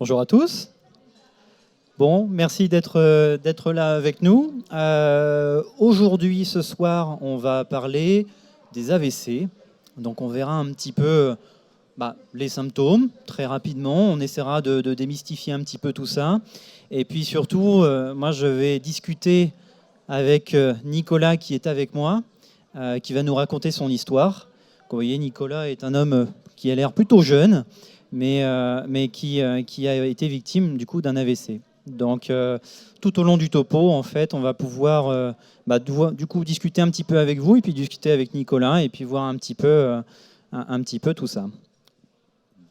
Bonjour à tous. Bon, merci d'être là avec nous. Aujourd'hui, ce soir, on va parler des AVC. Donc on verra un petit peu les symptômes très rapidement. On essaiera de démystifier un petit peu tout ça. Et puis surtout, moi je vais discuter avec Nicolas qui est avec moi, qui va nous raconter son histoire. Vous voyez, Nicolas est un homme qui a l'air plutôt jeune, mais qui a été victime du coup d'un AVC. Donc, tout au long du topo, en fait, on va pouvoir du coup discuter un petit peu avec vous et puis discuter avec Nicolas et puis voir un petit peu tout ça.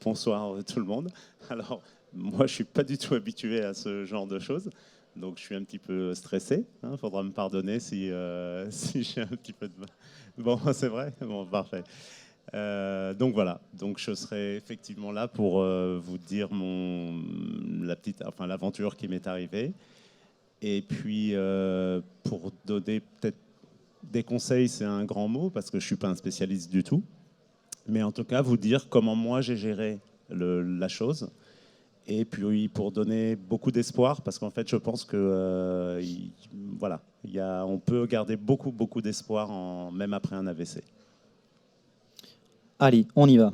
Bonsoir tout le monde. Alors, moi, je suis pas du tout habitué à ce genre de choses, donc je suis un petit peu stressé. Il faudra me pardonner si, si j'ai un petit peu de... Bon, c'est vrai. Bon, parfait. Donc voilà. Donc je serai effectivement là pour vous dire l'aventure qui m'est arrivée, et puis pour donner peut-être des conseils, c'est un grand mot parce que je suis pas un spécialiste du tout. Mais en tout cas, vous dire comment moi j'ai géré la chose. Et puis pour donner beaucoup d'espoir, parce qu'en fait, je pense que voilà, on peut garder beaucoup d'espoir même après un AVC. Allez, on y va.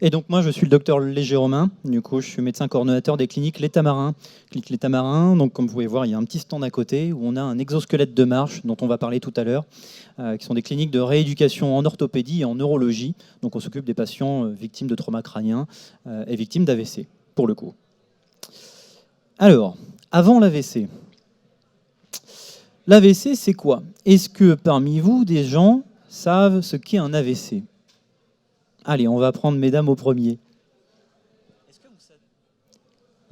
Et donc moi je suis le docteur Léger-Romain, du coup je suis médecin coordonnateur des cliniques L'État Marin. Clinique L'État Marin, donc comme vous pouvez voir il y a un petit stand à côté où on a un exosquelette de marche dont on va parler tout à l'heure, qui sont des cliniques de rééducation en orthopédie et en neurologie. Donc on s'occupe des patients victimes de trauma crânien et victimes d'AVC pour le coup. Alors, avant l'AVC, l'AVC c'est quoi? Est-ce que parmi vous des gens savent ce qu'est un AVC? Allez, on va prendre mesdames au premier.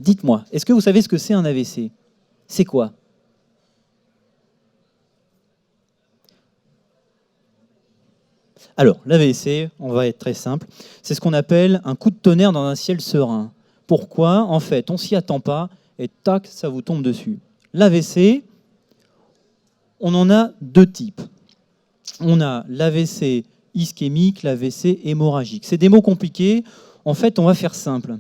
Dites-moi, est-ce que vous savez ce que c'est un AVC? C'est quoi? Alors, l'AVC, on va être très simple, c'est ce qu'on appelle un coup de tonnerre dans un ciel serein. Pourquoi? En fait, on s'y attend pas et tac, ça vous tombe dessus. L'AVC, on en a deux types. On a l'AVC ischémique, l'AVC hémorragique. C'est des mots compliqués. En fait, on va faire simple.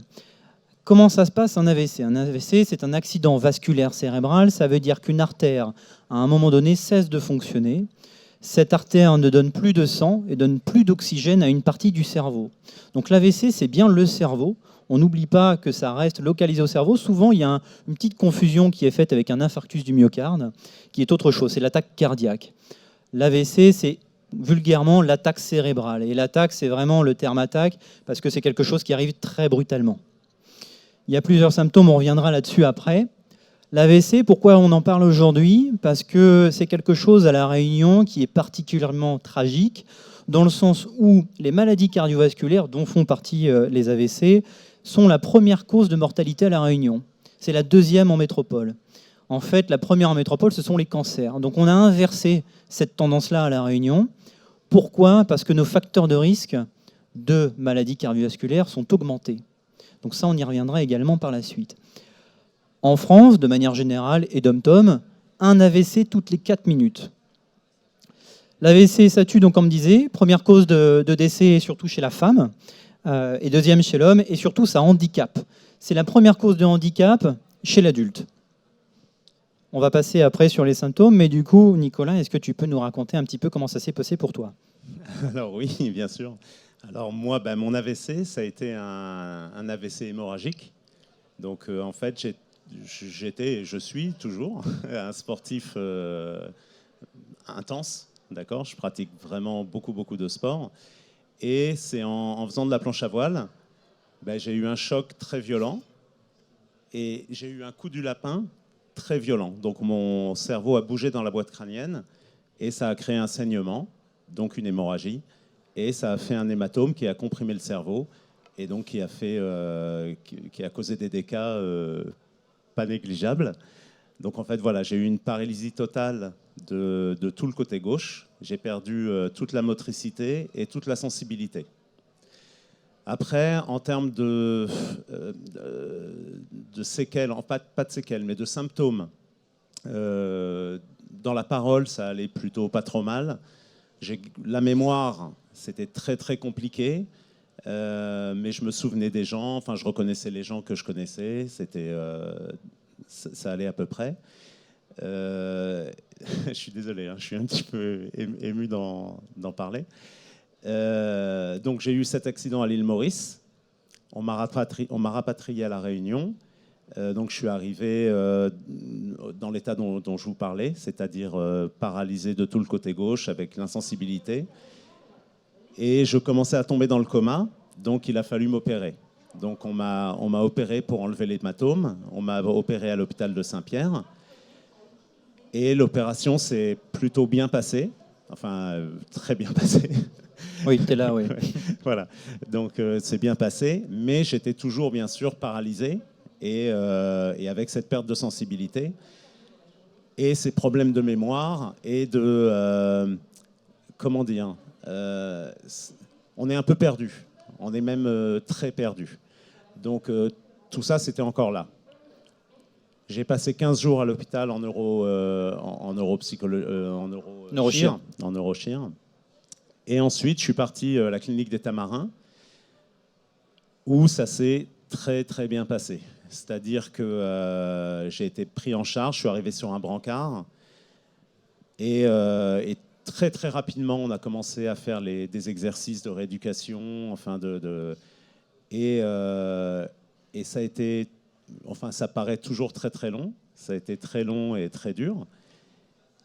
Comment ça se passe un AVC? Un AVC, c'est un accident vasculaire cérébral. Ça veut dire qu'une artère, à un moment donné, cesse de fonctionner. Cette artère ne donne plus de sang et donne plus d'oxygène à une partie du cerveau. Donc l'AVC, c'est bien le cerveau. On n'oublie pas que ça reste localisé au cerveau. Souvent, il y a une petite confusion qui est faite avec un infarctus du myocarde, qui est autre chose, c'est l'attaque cardiaque. L'AVC, c'est vulgairement l'attaque cérébrale. Et l'attaque, c'est vraiment le terme attaque, parce que c'est quelque chose qui arrive très brutalement. Il y a plusieurs symptômes, on reviendra là-dessus après. L'AVC, pourquoi on en parle aujourd'hui? Parce que c'est quelque chose à La Réunion qui est particulièrement tragique, dans le sens où les maladies cardiovasculaires, dont font partie les AVC, sont la première cause de mortalité à La Réunion. C'est la deuxième en métropole. En fait, la première en métropole, ce sont les cancers. Donc on a inversé cette tendance-là à La Réunion. Pourquoi? Parce que nos facteurs de risque de maladies cardiovasculaires sont augmentés. Donc ça, on y reviendra également par la suite. En France, de manière générale, et d'homme-tom, un AVC toutes les 4 minutes. L'AVC, ça tue, donc, comme disait, première cause de décès, surtout chez la femme, et deuxième chez l'homme, et surtout, ça handicape. C'est la première cause de handicap chez l'adulte. On va passer après sur les symptômes, mais du coup, Nicolas, est-ce que tu peux nous raconter un petit peu comment ça s'est passé pour toi? Alors oui, bien sûr. Alors moi, mon AVC, ça a été un AVC hémorragique. Donc en fait, j'étais et je suis toujours un sportif intense, d'accord. Je pratique vraiment beaucoup de sport. Et c'est en faisant de la planche à voile, j'ai eu un choc très violent et j'ai eu un coup du lapin très violent. Donc mon cerveau a bougé dans la boîte crânienne et ça a créé un saignement, donc une hémorragie. Et ça a fait un hématome qui a comprimé le cerveau et donc qui a causé des dégâts pas négligeables. Donc en fait, voilà, j'ai eu une paralysie totale de tout le côté gauche. J'ai perdu toute la motricité et toute la sensibilité. Après, en termes de séquelles, pas de séquelles, mais de symptômes, dans la parole, ça allait plutôt pas trop mal. La mémoire, c'était très compliqué. Mais je me souvenais des gens, enfin je reconnaissais les gens que je connaissais, ça allait à peu près. Je suis désolé, hein, je suis un petit peu ému d'en parler. Donc j'ai eu cet accident à l'île Maurice. On m'a rapatrié à La Réunion. Donc je suis arrivé dans l'état dont je vous parlais, c'est-à-dire paralysé de tout le côté gauche avec l'insensibilité. Et je commençais à tomber dans le coma, donc il a fallu m'opérer. Donc on m'a opéré pour enlever l'hématome. On m'a opéré à l'hôpital de Saint-Pierre. Et l'opération s'est plutôt bien passée. Enfin, très bien passée. Oui, tu es là, oui. Voilà. Donc c'est bien passé, mais j'étais toujours bien sûr paralysé et avec cette perte de sensibilité et ces problèmes de mémoire et de comment dire, on est un peu perdu, on est même très perdu. Donc tout ça c'était encore là. J'ai passé 15 jours à l'hôpital en neurochir. Et ensuite, je suis parti à la clinique des Tamarins, où ça s'est très très bien passé. C'est-à-dire que j'ai été pris en charge, je suis arrivé sur un brancard, et très très rapidement, on a commencé à faire des exercices de rééducation, enfin et ça a été, enfin ça paraît toujours très très long, ça a été très long et très dur,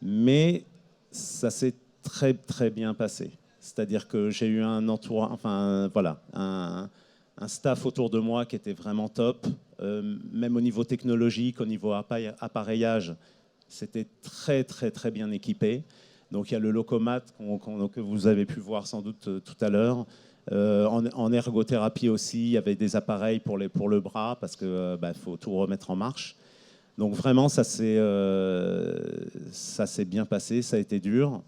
mais ça s'est très très bien passé. C'est-à-dire que j'ai eu un entourage, enfin voilà, un staff autour de moi qui était vraiment top, même au niveau technologique, au niveau appareillage, c'était très très très bien équipé. Donc il y a le Locomat que vous avez pu voir sans doute tout à l'heure. En ergothérapie aussi, il y avait des appareils pour le bras parce que faut tout remettre en marche. Donc vraiment ça s'est bien passé, ça a été dur.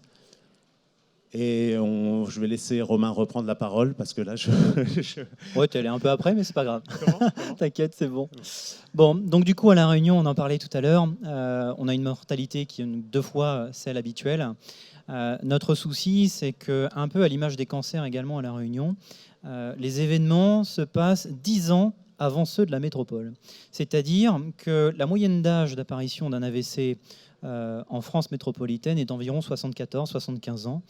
Et je vais laisser Romain reprendre la parole parce que là, Ouais, tu es allé un peu après, mais c'est pas grave. T'inquiète, c'est bon. Bon, donc du coup, à La Réunion, on en parlait tout à l'heure, on a une mortalité qui est 2 fois celle habituelle. Notre souci, c'est que, un peu à l'image des cancers également à La Réunion, les événements se passent 10 ans avant ceux de la métropole. C'est-à-dire que la moyenne d'âge d'apparition d'un AVC en France métropolitaine est d'environ 74-75 ans.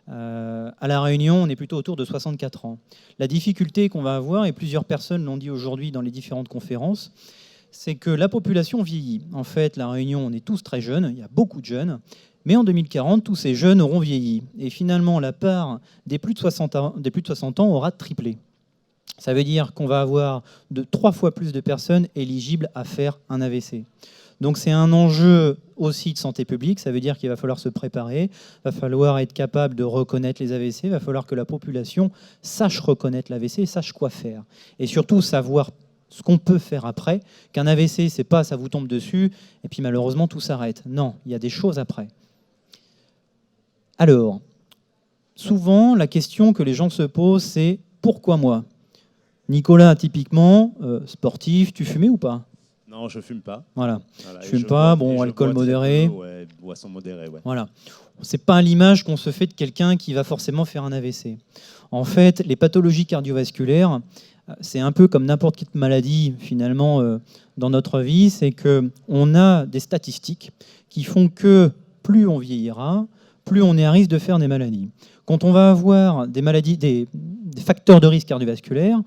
À La Réunion, on est plutôt autour de 64 ans. La difficulté qu'on va avoir, et plusieurs personnes l'ont dit aujourd'hui dans les différentes conférences, c'est que la population vieillit. En fait, La Réunion, on est tous très jeunes, il y a beaucoup de jeunes, mais en 2040, tous ces jeunes auront vieilli. Et finalement, la part des plus de 60 ans aura triplé. Ça veut dire qu'on va avoir 3 fois plus de personnes éligibles à faire un AVC. Donc c'est un enjeu aussi de santé publique, ça veut dire qu'il va falloir se préparer, il va falloir être capable de reconnaître les AVC, il va falloir que la population sache reconnaître l'AVC et sache quoi faire. Et surtout savoir ce qu'on peut faire après, qu'un AVC, c'est pas ça vous tombe dessus et puis malheureusement tout s'arrête. Non, il y a des choses après. Alors, souvent la question que les gens se posent, c'est pourquoi moi ? Nicolas, typiquement, sportif, tu fumais ou pas ? Non, je fume pas. Voilà. Je fume pas, bon, alcool modéré. Ouais, boisson modérée, ouais. Voilà. C'est pas l'image qu'on se fait de quelqu'un qui va forcément faire un AVC. En fait, les pathologies cardiovasculaires, c'est un peu comme n'importe quelle maladie, finalement, dans notre vie, c'est qu'on a des statistiques qui font que plus on vieillira, plus on est à risque de faire des maladies. Quand on va avoir des maladies, des facteurs de risque cardiovasculaires,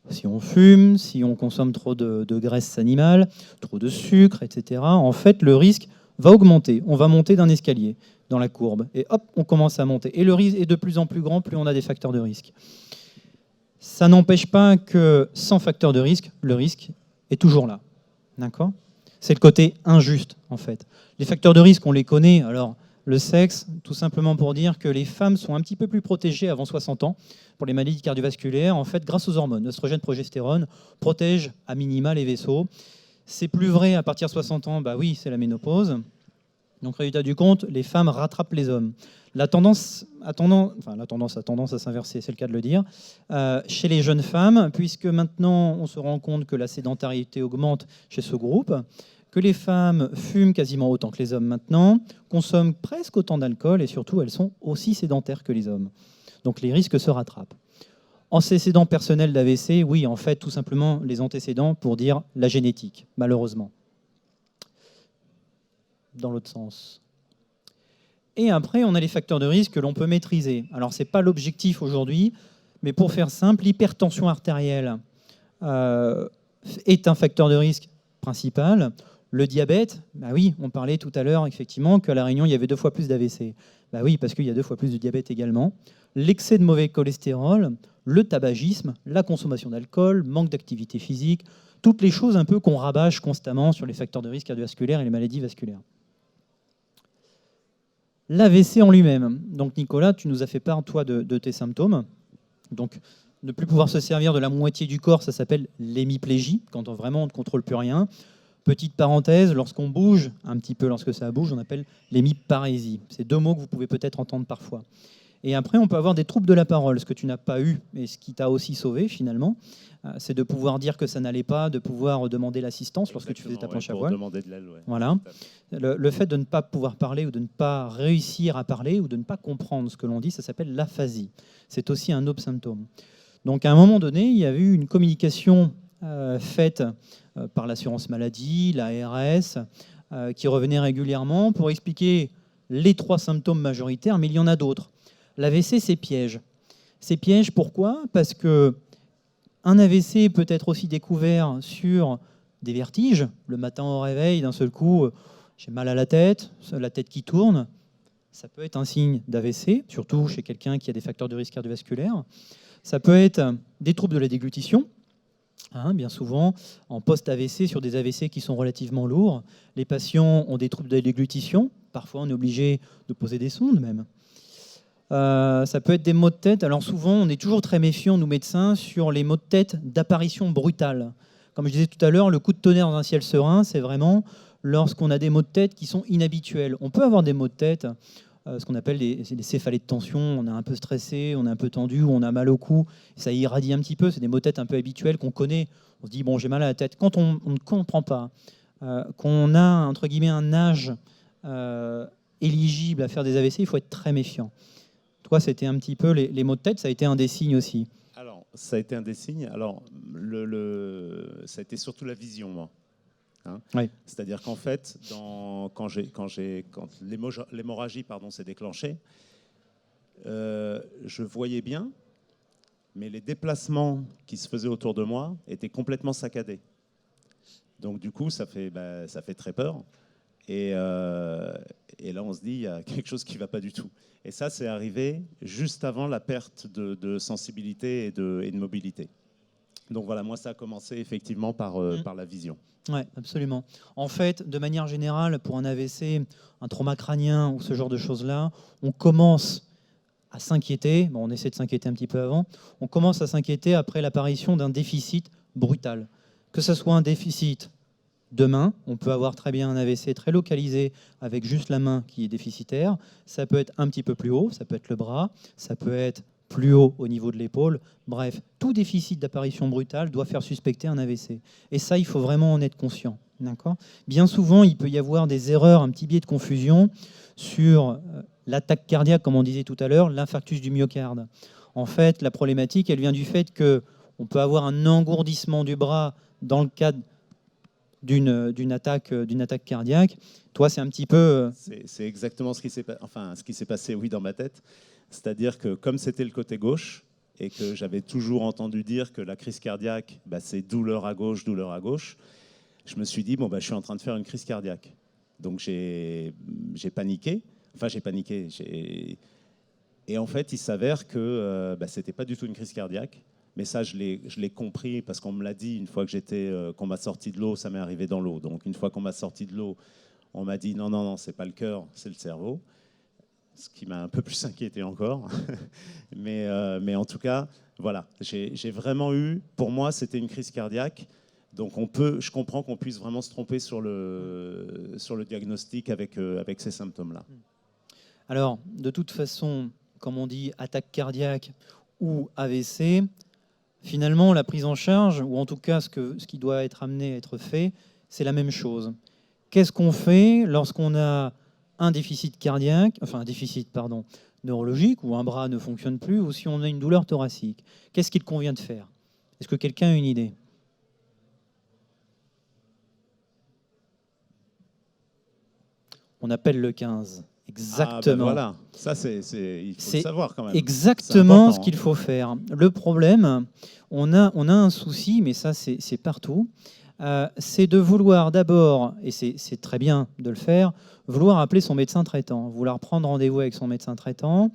si on fume, si on consomme trop de graisse animale, trop de sucre, etc., en fait, le risque va augmenter. On va monter d'un escalier dans la courbe. Et hop, on commence à monter. Et le risque est de plus en plus grand, plus on a des facteurs de risque. Ça n'empêche pas que sans facteur de risque, le risque est toujours là. D'accord ? C'est le côté injuste, en fait. Les facteurs de risque, on les connaît. Alors, le sexe, tout simplement pour dire que les femmes sont un petit peu plus protégées avant 60 ans pour les maladies cardiovasculaires, en fait, grâce aux hormones. Oestrogène, progestérone protègent à minima les vaisseaux. C'est plus vrai à partir de 60 ans, bah oui, c'est la ménopause. Donc, résultat du compte, les femmes rattrapent les hommes. La tendance a tendance à s'inverser, c'est le cas de le dire, chez les jeunes femmes, puisque maintenant, on se rend compte que la sédentarité augmente chez ce groupe, que les femmes fument quasiment autant que les hommes maintenant, consomment presque autant d'alcool et surtout, elles sont aussi sédentaires que les hommes. Donc les risques se rattrapent. Antécédents personnels d'AVC, oui, en fait, tout simplement les antécédents pour dire la génétique, malheureusement. Dans l'autre sens. Et après, on a les facteurs de risque que l'on peut maîtriser. Alors, ce n'est pas l'objectif aujourd'hui, mais pour faire simple, l'hypertension artérielle est un facteur de risque principal. Le diabète, bah oui, on parlait tout à l'heure effectivement qu'à La Réunion, il y avait 2 fois plus d'AVC. Bah oui, parce qu'il y a 2 fois plus de diabète également. L'excès de mauvais cholestérol, le tabagisme, la consommation d'alcool, manque d'activité physique, toutes les choses un peu qu'on rabâche constamment sur les facteurs de risque cardiovasculaires et les maladies vasculaires. L'AVC en lui-même. Donc Nicolas, tu nous as fait part, toi, de tes symptômes. Donc ne plus pouvoir se servir de la moitié du corps, ça s'appelle l'hémiplégie, quand vraiment on ne contrôle plus rien. Petite parenthèse, lorsqu'on bouge un petit peu, lorsque ça bouge, on appelle l'hémiparésie. C'est 2 mots que vous pouvez peut-être entendre parfois. Et après, on peut avoir des troubles de la parole, ce que tu n'as pas eu, et ce qui t'a aussi sauvé finalement, c'est de pouvoir dire que ça n'allait pas, de pouvoir demander l'assistance lorsque tu faisais ta planche à voile. Demander de l'aide, ouais. Voilà. Le fait de ne pas pouvoir parler ou de ne pas réussir à parler ou de ne pas comprendre ce que l'on dit, ça s'appelle l'aphasie. C'est aussi un autre symptôme. Donc à un moment donné, il y a eu une communication faite par l'assurance maladie, l'ARS, qui revenait régulièrement pour expliquer les 3 symptômes majoritaires, mais il y en a d'autres. L'AVC, c'est piège. C'est piège, pourquoi ? Parce qu'un AVC peut être aussi découvert sur des vertiges. Le matin au réveil, d'un seul coup, j'ai mal à la tête qui tourne. Ça peut être un signe d'AVC, surtout chez quelqu'un qui a des facteurs de risque cardiovasculaire. Ça peut être des troubles de la déglutition. Bien souvent, en post-AVC, sur des AVC qui sont relativement lourds, les patients ont des troubles de la déglutition. Parfois, on est obligé de poser des sondes même. Ça peut être des maux de tête. Alors souvent, on est toujours très méfiants, nous médecins, sur les maux de tête d'apparition brutale. Comme je disais tout à l'heure, le coup de tonnerre dans un ciel serein, c'est vraiment lorsqu'on a des maux de tête qui sont inhabituels. On peut avoir des maux de tête, ce qu'on appelle les céphalées de tension. On est un peu stressé, on est un peu tendu, on a mal au cou. Ça irradie un petit peu. C'est des maux de tête un peu habituels qu'on connaît. On se dit, bon, j'ai mal à la tête. Quand on ne comprend pas qu'on a, entre guillemets, un âge éligible à faire des AVC, il faut être très méfiant. Toi, c'était un petit peu les maux de tête, ça a été un des signes aussi. Alors, ça a été un des signes. Alors, ça a été surtout la vision, moi. Oui. C'est-à-dire qu'en fait, quand l'hémorragie s'est déclenchée, je voyais bien, mais les déplacements qui se faisaient autour de moi étaient complètement saccadés. Donc, du coup, ça fait très peur. Et là, on se dit, il y a quelque chose qui ne va pas du tout. Et ça, c'est arrivé juste avant la perte de sensibilité et de mobilité. Donc voilà, moi, ça a commencé effectivement par la vision. Oui, absolument. En fait, de manière générale, pour un AVC, un trauma crânien ou ce genre de choses-là, on commence à s'inquiéter. Bon, on essaie de s'inquiéter un petit peu avant. On commence à s'inquiéter après l'apparition d'un déficit brutal. Que ce soit un déficit de main, on peut avoir très bien un AVC très localisé avec juste la main qui est déficitaire. Ça peut être un petit peu plus haut, ça peut être le bras, ça peut être plus haut au niveau de l'épaule. Bref, tout déficit d'apparition brutale doit faire suspecter un AVC. Et ça, il faut vraiment en être conscient. D'accord ? Bien souvent, il peut y avoir des erreurs, un petit biais de confusion sur l'attaque cardiaque, comme on disait tout à l'heure, l'infarctus du myocarde. En fait, la problématique, elle vient du fait qu'on peut avoir un engourdissement du bras dans le cadre d'une attaque cardiaque. Toi, c'est un petit peu... C'est exactement ce qui s'est passé, oui, dans ma tête. C'est-à-dire que comme c'était le côté gauche, et que j'avais toujours entendu dire que la crise cardiaque, c'est douleur à gauche, je me suis dit, je suis en train de faire une crise cardiaque. Donc j'ai paniqué. Et en fait, il s'avère que ce n'était pas du tout une crise cardiaque. Mais ça, je l'ai compris parce qu'on me l'a dit une fois qu'on m'a sorti de l'eau, ça m'est arrivé dans l'eau. Donc une fois qu'on m'a sorti de l'eau, on m'a dit non, c'est pas le cœur, c'est le cerveau. Ce qui m'a un peu plus inquiété encore. mais en tout cas, voilà, j'ai vraiment eu, pour moi, c'était une crise cardiaque. Donc je comprends qu'on puisse vraiment se tromper sur le diagnostic avec ces symptômes-là. Alors, de toute façon, comme on dit, attaque cardiaque ou AVC, finalement, la prise en charge, ou en tout cas ce qui doit être amené à être fait, c'est la même chose. Qu'est-ce qu'on fait lorsqu'on a un déficit neurologique, où un bras ne fonctionne plus, ou si on a une douleur thoracique. Qu'est-ce qu'il convient de faire? Est-ce que quelqu'un a une idée? On appelle le 15. Exactement. Ah ben voilà, ça il faut le savoir quand même. Exactement ce qu'il faut faire. Le problème, on a un souci, mais ça c'est partout, c'est de vouloir d'abord, et c'est très bien de le faire, vouloir appeler son médecin traitant, vouloir prendre rendez-vous avec son médecin traitant,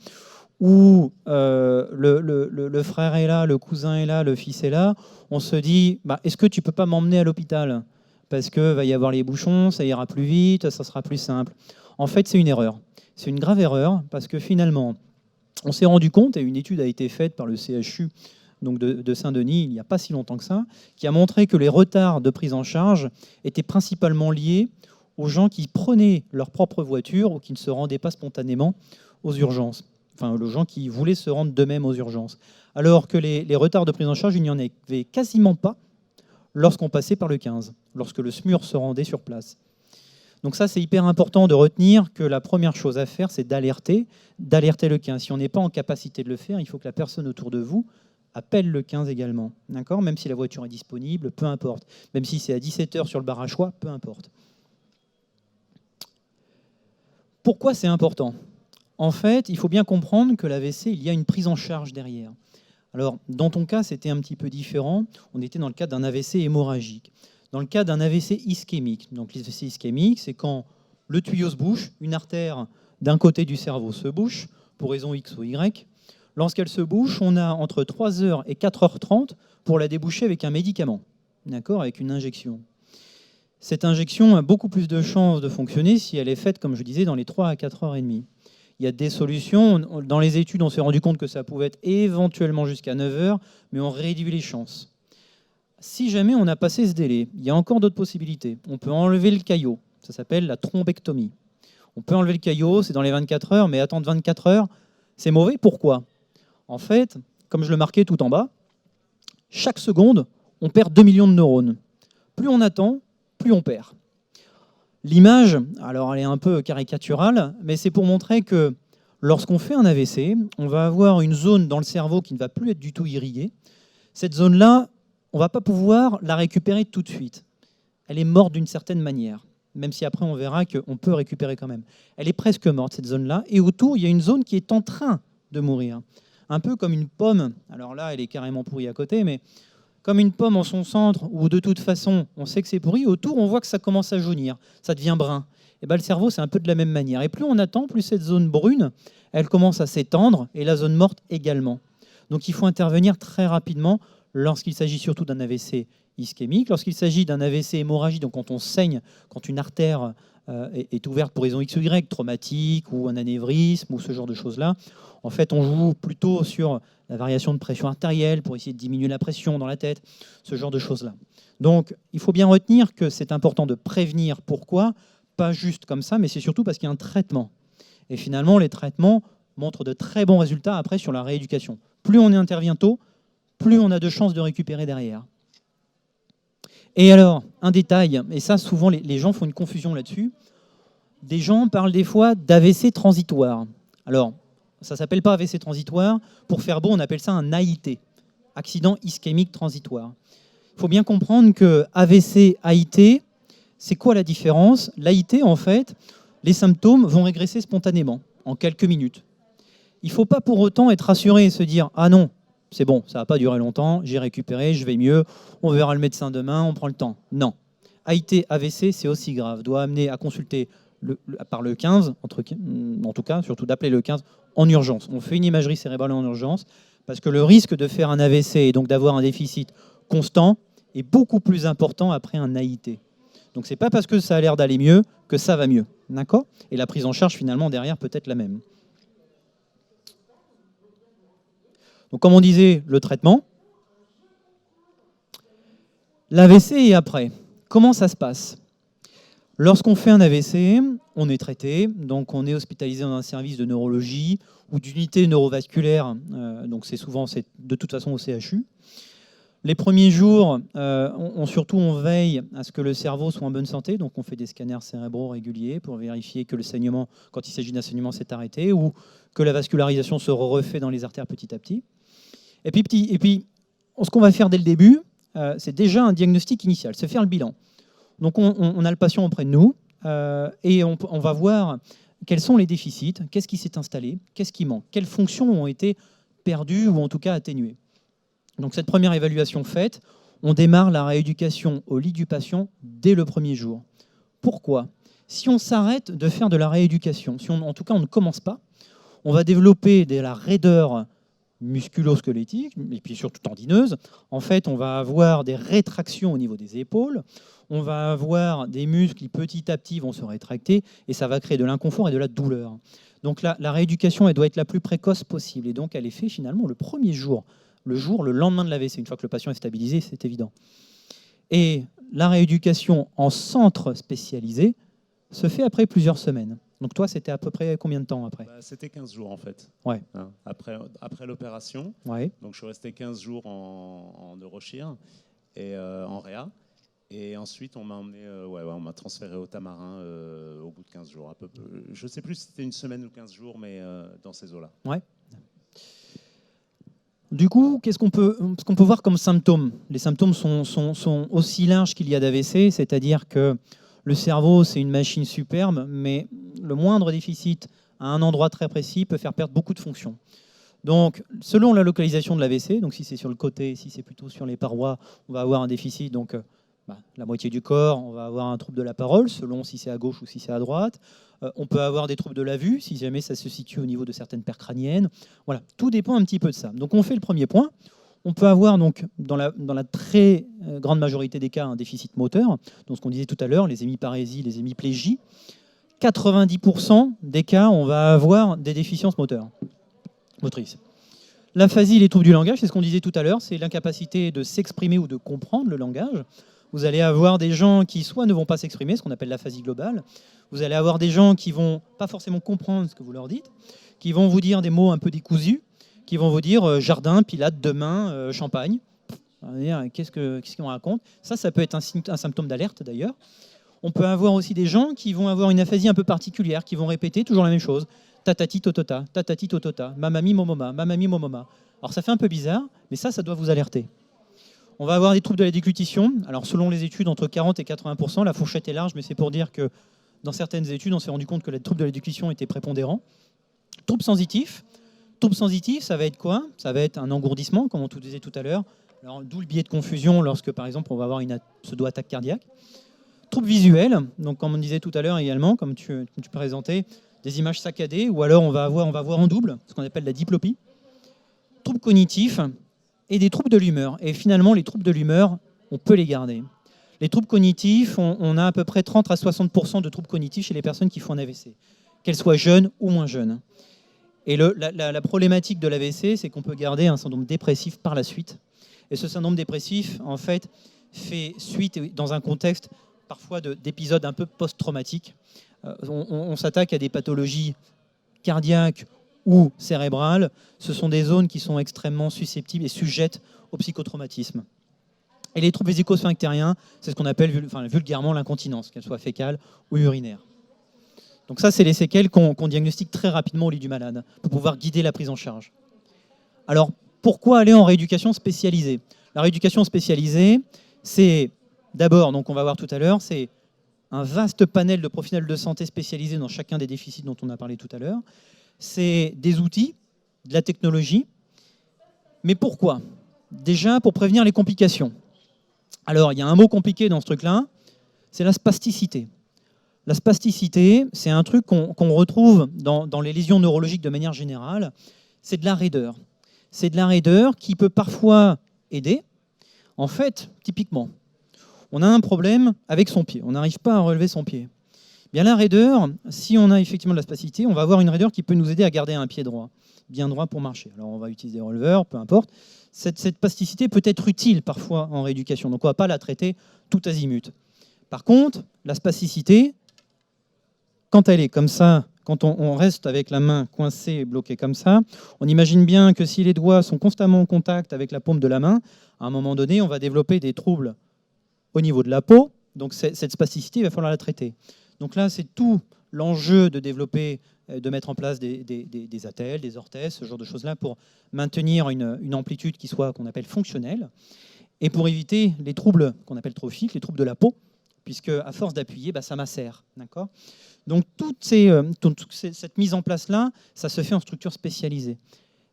où le frère est là, le cousin est là, le fils est là, on se dit, est-ce que tu peux pas m'emmener à l'hôpital? Parce qu'il va y avoir les bouchons, ça ira plus vite, ça sera plus simple. En fait, c'est une erreur. C'est une grave erreur, parce que finalement, on s'est rendu compte, et une étude a été faite par le CHU donc de Saint-Denis il n'y a pas si longtemps que ça, qui a montré que les retards de prise en charge étaient principalement liés aux gens qui prenaient leur propre voiture ou qui ne se rendaient pas spontanément aux urgences. Enfin, aux gens qui voulaient se rendre d'eux-mêmes aux urgences. Alors que les retards de prise en charge, il n'y en avait quasiment pas lorsqu'on passait par le 15, lorsque le SMUR se rendait sur place. Donc ça, c'est hyper important de retenir que la première chose à faire, c'est d'alerter le 15. Si on n'est pas en capacité de le faire, il faut que la personne autour de vous appelle le 15 également. D'accord ? Même si la voiture est disponible, peu importe. Même si c'est à 17h sur le bar à choix, peu importe. Pourquoi c'est important ? En fait, il faut bien comprendre que l'AVC, il y a une prise en charge derrière. Alors, dans ton cas, c'était un petit peu différent. On était dans le cadre d'un AVC hémorragique. Dans le cas d'un AVC ischémique. Donc, l'AVC ischémique, c'est quand le tuyau se bouche, une artère d'un côté du cerveau se bouche, pour raison X ou Y. Lorsqu'elle se bouche, on a entre 3h et 4h30 pour la déboucher avec un médicament, d'accord, avec une injection. Cette injection a beaucoup plus de chances de fonctionner si elle est faite, comme je disais, dans les 3 à 4h30. Il y a des solutions. Dans les études, on s'est rendu compte que ça pouvait être éventuellement jusqu'à 9h, mais on réduit les chances. Si jamais on a passé ce délai, il y a encore d'autres possibilités. On peut enlever le caillot. Ça s'appelle la thrombectomie. On peut enlever le caillot, c'est dans les 24 heures, mais attendre 24 heures, c'est mauvais. Pourquoi ? En fait, comme je le marquais tout en bas, chaque seconde, on perd 2 millions de neurones. Plus on attend, plus on perd. L'image, alors elle est un peu caricaturale, mais c'est pour montrer que lorsqu'on fait un AVC, on va avoir une zone dans le cerveau qui ne va plus être du tout irriguée. Cette zone-là, on ne va pas pouvoir la récupérer tout de suite. Elle est morte d'une certaine manière, même si après on verra qu'on peut récupérer quand même. Elle est presque morte, cette zone-là, et autour, il y a une zone qui est en train de mourir. Un peu comme une pomme, alors là, elle est carrément pourrie à côté, mais comme une pomme en son centre, où de toute façon, on sait que c'est pourri, autour, on voit que ça commence à jaunir, ça devient brun. Et le cerveau, c'est un peu de la même manière. Et plus on attend, plus cette zone brune, elle commence à s'étendre, et la zone morte également. Donc il faut intervenir très rapidement lorsqu'il s'agit surtout d'un AVC ischémique, lorsqu'il s'agit d'un AVC hémorragique, donc quand on saigne, quand une artère est ouverte pour raison X ou Y, traumatique ou un anévrisme ou ce genre de choses-là. En fait, on joue plutôt sur la variation de pression artérielle pour essayer de diminuer la pression dans la tête, ce genre de choses-là. Donc, il faut bien retenir que c'est important de prévenir. Pourquoi ? Pas juste comme ça, mais c'est surtout parce qu'il y a un traitement. Et finalement, les traitements montrent de très bons résultats après sur la rééducation. Plus on y intervient tôt, plus on a de chances de récupérer derrière. Et alors, un détail, et ça, souvent, les gens font une confusion là-dessus. Des gens parlent des fois d'AVC transitoire. Alors, ça ne s'appelle pas AVC transitoire. Pour faire beau, on appelle ça un AIT, accident ischémique transitoire. Il faut bien comprendre que AVC, AIT, c'est quoi la différence ? L'AIT, en fait, les symptômes vont régresser spontanément, en quelques minutes. Il ne faut pas pour autant être rassuré et se dire « Ah non, c'est bon, ça ne va pas durer longtemps, j'ai récupéré, je vais mieux, on verra le médecin demain, on prend le temps. » Non. AIT, AVC, c'est aussi grave. Doit amener à consulter par le 15, en tout cas, surtout d'appeler le 15 en urgence. On fait une imagerie cérébrale en urgence parce que le risque de faire un AVC et donc d'avoir un déficit constant est beaucoup plus important après un AIT. Donc c'est pas parce que ça a l'air d'aller mieux que ça va mieux. D'accord ? Et la prise en charge finalement derrière peut être la même. Donc comme on disait, le traitement, l'AVC et après. Comment ça se passe ? Lorsqu'on fait un AVC, on est traité, donc on est hospitalisé dans un service de neurologie ou d'unité neurovasculaire, donc c'est souvent de toute façon au CHU. Les premiers jours, surtout on veille à ce que le cerveau soit en bonne santé, donc on fait des scanners cérébraux réguliers pour vérifier que le saignement, quand il s'agit d'un saignement, s'est arrêté, ou que la vascularisation se refait dans les artères petit à petit. Et puis ce qu'on va faire dès le début, c'est déjà un diagnostic initial, c'est faire le bilan. Donc on a le patient auprès de nous, et on va voir quels sont les déficits, qu'est-ce qui s'est installé, qu'est-ce qui manque, quelles fonctions ont été perdues ou en tout cas atténuées. Donc cette première évaluation faite, on démarre la rééducation au lit du patient dès le premier jour. Pourquoi ? Si on s'arrête de faire de la rééducation, en tout cas on ne commence pas, on va développer de la raideur musculo-squelettique et puis surtout tendineuse. En fait, on va avoir des rétractions au niveau des épaules, on va avoir des muscles qui petit à petit vont se rétracter et ça va créer de l'inconfort et de la douleur. Donc la rééducation, elle doit être la plus précoce possible et donc elle est faite finalement le premier jour. Le lendemain de l'AVC, une fois que le patient est stabilisé, c'est évident. Et la rééducation en centre spécialisé se fait après plusieurs semaines. Donc toi, c'était à peu près combien de temps après ? C'était 15 jours en fait. Ouais. Après l'opération. Ouais. Donc je suis resté 15 jours en neurochir et en réa. Et ensuite, on m'a emmené, on m'a transféré au Tamarin au bout de 15 jours. Je ne sais plus si c'était une semaine ou 15 jours, mais dans ces eaux-là. Ouais. Du coup, ce qu'on peut voir comme symptômes ? Les symptômes sont aussi larges qu'il y a d'AVC, c'est-à-dire que le cerveau, c'est une machine superbe, mais le moindre déficit à un endroit très précis peut faire perdre beaucoup de fonctions. Donc, selon la localisation de l'AVC, donc si c'est sur le côté, si c'est plutôt sur les parois, on va avoir un déficit, donc la moitié du corps, on va avoir un trouble de la parole, selon si c'est à gauche ou si c'est à droite. On peut avoir des troubles de la vue, si jamais ça se situe au niveau de certaines paires crâniennes. Voilà, tout dépend un petit peu de ça. Donc on fait le premier point. On peut avoir donc dans la très grande majorité des cas un déficit moteur, donc ce qu'on disait tout à l'heure, les hémiparésies, les hémiplégies. 90% des cas, on va avoir des déficiences motrices. L'aphasie, les troubles du langage, c'est ce qu'on disait tout à l'heure, c'est l'incapacité de s'exprimer ou de comprendre le langage. Vous allez avoir des gens qui soit ne vont pas s'exprimer, ce qu'on appelle l'aphasie globale. Vous allez avoir des gens qui vont pas forcément comprendre ce que vous leur dites, qui vont vous dire des mots un peu décousus, qui vont vous dire jardin, Pilate, demain, champagne. Qu'est-ce qu'on raconte ? Ça peut être un symptôme d'alerte d'ailleurs. On peut avoir aussi des gens qui vont avoir une aphasie un peu particulière, qui vont répéter toujours la même chose. Tatati totota, tatati totota, mamami momoma, mamami momoma. Alors ça fait un peu bizarre, mais ça doit vous alerter. On va avoir des troubles de la déglutition. Alors selon les études, entre 40 et 80%, la fourchette est large, mais c'est pour dire que dans certaines études, on s'est rendu compte que les troubles de la déglutition étaient prépondérants. Troubles sensitifs. Troubles sensitifs, ça va être quoi ? Ça va être un engourdissement, comme on tout disait tout à l'heure. Alors, d'où le biais de confusion lorsque, par exemple, on va avoir une pseudo-attaque cardiaque. Troubles visuels, donc comme on disait tout à l'heure également, comme tu présentais, des images saccadées, ou alors on va voir en double, ce qu'on appelle la diplopie. Troubles cognitifs et des troubles de l'humeur. Et finalement, les troubles de l'humeur, on peut les garder. Les troubles cognitifs, on a à peu près 30 à 60% de troubles cognitifs chez les personnes qui font un AVC, qu'elles soient jeunes ou moins jeunes. Et la problématique de l'AVC, c'est qu'on peut garder un syndrome dépressif par la suite. Et ce syndrome dépressif, en fait, fait suite dans un contexte parfois d'épisodes un peu post-traumatiques. On s'attaque à des pathologies cardiaques ou cérébrales. Ce sont des zones qui sont extrêmement susceptibles et sujettes au psychotraumatisme. Et les troubles vésico-sphinctériens, c'est ce qu'on appelle vulgairement l'incontinence, qu'elle soit fécale ou urinaire. Donc ça, c'est les séquelles qu'on diagnostique très rapidement au lit du malade pour pouvoir guider la prise en charge. Alors, pourquoi aller en rééducation spécialisée ? La rééducation spécialisée, c'est d'abord, donc on va voir tout à l'heure, c'est un vaste panel de professionnels de santé spécialisés dans chacun des déficits dont on a parlé tout à l'heure. C'est des outils, de la technologie. Mais pourquoi ? Déjà, pour prévenir les complications. Alors, il y a un mot compliqué dans ce truc-là, c'est la spasticité. La spasticité, c'est un truc qu'on retrouve dans les lésions neurologiques de manière générale. C'est de la raideur. C'est de la raideur qui peut parfois aider. En fait, typiquement, on a un problème avec son pied. On n'arrive pas à relever son pied. Bien, la raideur, si on a effectivement de la spasticité, on va avoir une raideur qui peut nous aider à garder un pied droit, bien droit pour marcher. Alors, on va utiliser des releveurs, peu importe. Cette spasticité peut être utile parfois en rééducation. Donc, on ne va pas la traiter tout azimut. Par contre, la spasticité, quand elle est comme ça, quand on reste avec la main coincée, bloquée comme ça, on imagine bien que si les doigts sont constamment en contact avec la paume de la main, à un moment donné, on va développer des troubles au niveau de la peau. Donc cette spasticité, il va falloir la traiter. Donc là, c'est tout l'enjeu de développer, de mettre en place des attelles, des orthèses, ce genre de choses-là, pour maintenir une amplitude qui soit, qu'on appelle fonctionnelle, et pour éviter les troubles qu'on appelle trophiques, les troubles de la peau, puisque à force d'appuyer, ça macère. D'accord ? Donc toute cette mise en place-là, ça se fait en structure spécialisée.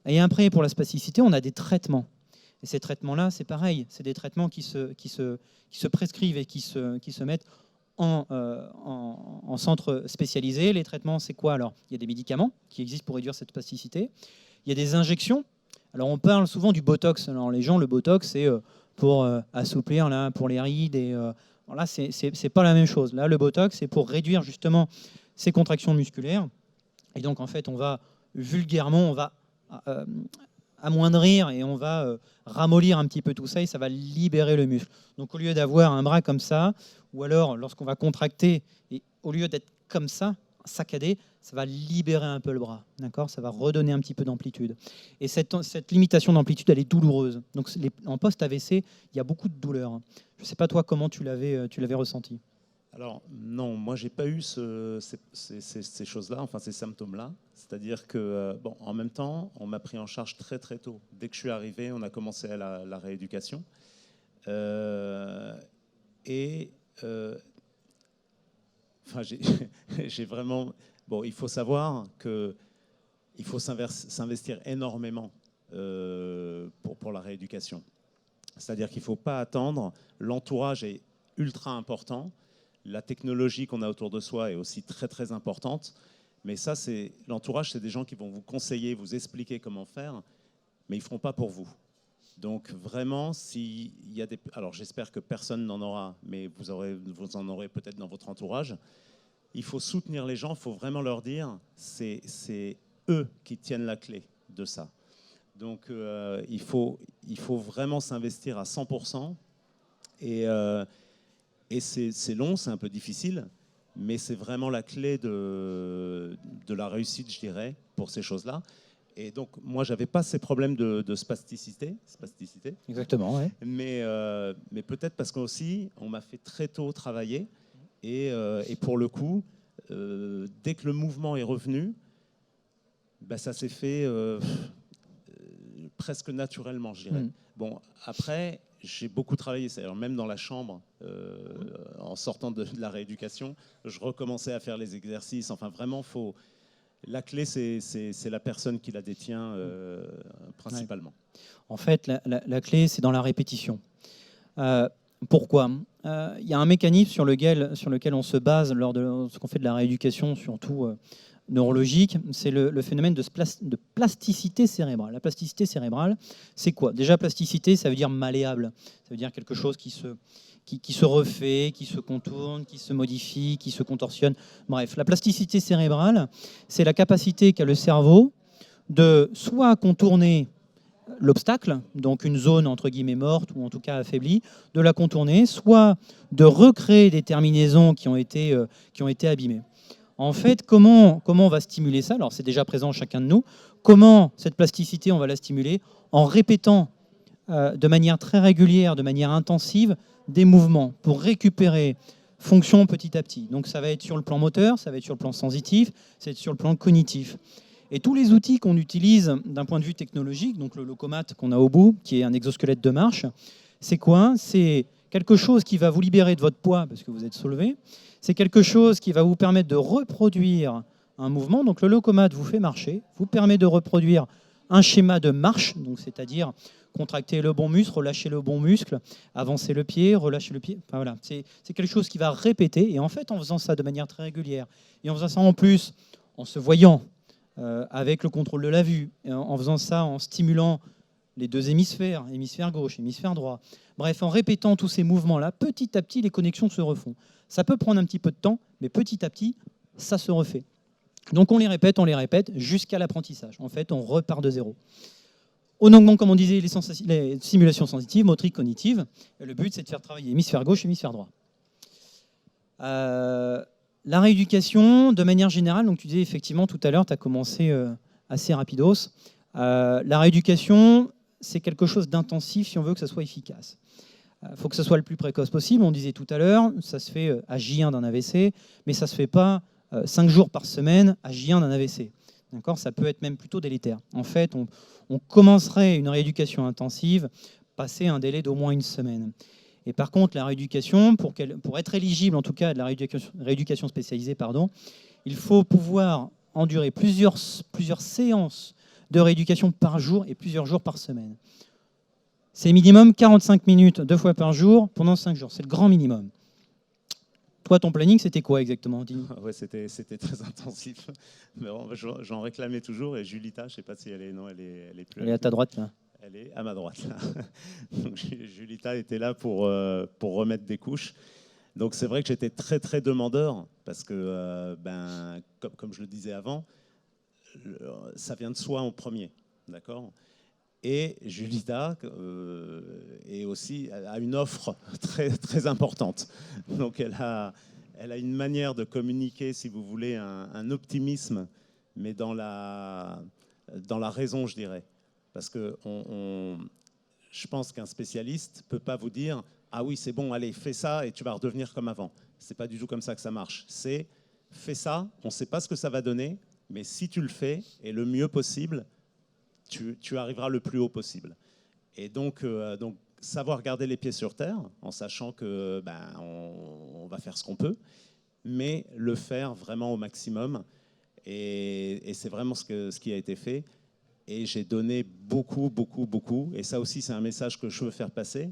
Et après, pour la spasticité, on a des traitements. Et ces traitements-là, c'est pareil, c'est des traitements qui se prescrivent et qui se mettent en centre spécialisé. Les traitements, c'est quoi alors ? Il y a des médicaments qui existent pour réduire cette spasticité. Il y a des injections. Alors on parle souvent du Botox. Alors les gens, le Botox, c'est pour assouplir, là, pour les rides. Et là, c'est pas la même chose. Là, le Botox, c'est pour réduire justement ces contractions musculaires. Et donc, en fait, on va vulgairement, on va amoindrir et on va ramollir un petit peu tout ça et ça va libérer le muscle. Donc, au lieu d'avoir un bras comme ça, ou alors lorsqu'on va contracter, et au lieu d'être comme ça, saccadé, ça va libérer un peu le bras, d'accord ? Ça va redonner un petit peu d'amplitude. Et cette limitation d'amplitude, elle est douloureuse. Donc en post-AVC, il y a beaucoup de douleur. Je ne sais pas toi comment tu l'avais ressenti. Alors non, moi j'ai pas eu ces choses-là, enfin ces symptômes-là. C'est-à-dire que en même temps, on m'a pris en charge très très tôt. Dès que je suis arrivé, on a commencé la rééducation. J'ai vraiment... Bon, il faut savoir qu'il faut s'investir énormément pour la rééducation. C'est-à-dire qu'il ne faut pas attendre. L'entourage est ultra important. La technologie qu'on a autour de soi est aussi très, très importante. Mais ça, l'entourage, c'est des gens qui vont vous conseiller, vous expliquer comment faire, mais ils ne feront pas pour vous. Donc vraiment, s'il y a des... Alors j'espère que personne n'en aura, mais vous en aurez peut-être dans votre entourage. Il faut soutenir les gens, il faut vraiment leur dire, c'est eux qui tiennent la clé de ça. Donc il faut vraiment s'investir à 100%. Et c'est long, c'est un peu difficile, mais c'est vraiment la clé de la réussite, je dirais, pour ces choses-là. Et donc, moi, je n'avais pas ces problèmes de spasticité. Exactement, ouais. Mais peut-être parce qu'aussi, on m'a fait très tôt travailler. Et pour le coup, dès que le mouvement est revenu, ça s'est fait presque naturellement, je dirais. Bon, après, j'ai beaucoup travaillé. C'est-à-dire même dans la chambre, en sortant de la rééducation, je recommençais à faire les exercices. Enfin, vraiment, la clé, c'est la personne qui la détient principalement. Ouais. En fait, la clé, c'est dans la répétition. Pourquoi ? Il y a un mécanisme sur lequel on se base lorsqu'on fait de la rééducation, surtout neurologique, c'est le phénomène de plasticité cérébrale. La plasticité cérébrale, c'est quoi ? Déjà, plasticité, ça veut dire malléable. Ça veut dire quelque chose qui se refait, qui se contourne, qui se modifie, qui se contorsionne. Bref, la plasticité cérébrale, c'est la capacité qu'a le cerveau de soit contourner l'obstacle, donc une zone entre guillemets morte ou en tout cas affaiblie, de la contourner, soit de recréer des terminaisons qui ont été abîmées. En fait, comment on va stimuler ça ? Alors c'est déjà présent en chacun de nous. Comment cette plasticité, on va la stimuler ? En répétant de manière très régulière, de manière intensive, des mouvements pour récupérer fonction petit à petit. Donc ça va être sur le plan moteur, ça va être sur le plan sensitif, ça va être sur le plan cognitif. Et tous les outils qu'on utilise d'un point de vue technologique, donc le Lokomat qu'on a au bout, qui est un exosquelette de marche, c'est quoi ? C'est quelque chose qui va vous libérer de votre poids parce que vous êtes soulevé. C'est quelque chose qui va vous permettre de reproduire un mouvement. Donc le Lokomat vous fait marcher, vous permet de reproduire un schéma de marche, donc c'est-à-dire contracter le bon muscle, relâcher le bon muscle, avancer le pied, relâcher le pied. Enfin, voilà. C'est quelque chose qui va répéter. Et en fait, en faisant ça de manière très régulière, et en faisant ça en plus, en se voyant, avec le contrôle de la vue, en faisant ça en stimulant les deux hémisphères, hémisphère gauche, hémisphère droit. Bref, en répétant tous ces mouvements-là, petit à petit, les connexions se refont. Ça peut prendre un petit peu de temps, mais petit à petit, ça se refait. Donc on les répète, jusqu'à l'apprentissage. En fait, on repart de zéro. Donc, comme on disait, les simulations sensitives, motriques, cognitives. Et le but, c'est de faire travailler hémisphère gauche, hémisphère droit. La rééducation, de manière générale, donc tu disais effectivement tout à l'heure, tu as commencé assez rapidos. La rééducation, c'est quelque chose d'intensif si on veut que ça soit efficace. Il faut que ce soit le plus précoce possible. On disait tout à l'heure, ça se fait à J1 d'un AVC, mais ça ne se fait pas 5 jours par semaine à J1 d'un AVC. D'accord ? Ça peut être même plutôt délétère. En fait, on commencerait une rééducation intensive, passer un délai d'au moins 1 semaine. Et par contre, la rééducation, pour être éligible en tout cas à de la rééducation spécialisée, il faut pouvoir endurer plusieurs séances de rééducation par jour et plusieurs jours par semaine. C'est minimum 45 minutes 2 fois par jour pendant 5 jours. C'est le grand minimum. Toi, ton planning, c'était quoi exactement ? Ouais, c'était très intensif. Mais bon, j'en réclamais toujours. Et Julita, je ne sais pas si elle est... Non, elle est plus... Elle est à ta droite, là. Elle est à ma droite, là. Donc, Julita était là pour remettre des couches. Donc, c'est vrai que j'étais très, très demandeur. Parce que, comme je le disais avant, ça vient de soi en premier. D'accord ? Et Julita est aussi, a une offre très, très importante. Donc elle a une manière de communiquer, si vous voulez, un optimisme, mais dans la raison, je dirais. Parce que je pense qu'un spécialiste ne peut pas vous dire « Ah oui, c'est bon, allez, fais ça et tu vas redevenir comme avant ». Ce n'est pas du tout comme ça que ça marche. C'est « Fais ça, on ne sait pas ce que ça va donner, mais si tu le fais, et le mieux possible, tu arriveras le plus haut possible. » Et donc, savoir garder les pieds sur terre, en sachant que on va faire ce qu'on peut, mais le faire vraiment au maximum. Et c'est vraiment ce qui a été fait. Et j'ai donné beaucoup, beaucoup, beaucoup. Et ça aussi, c'est un message que je veux faire passer.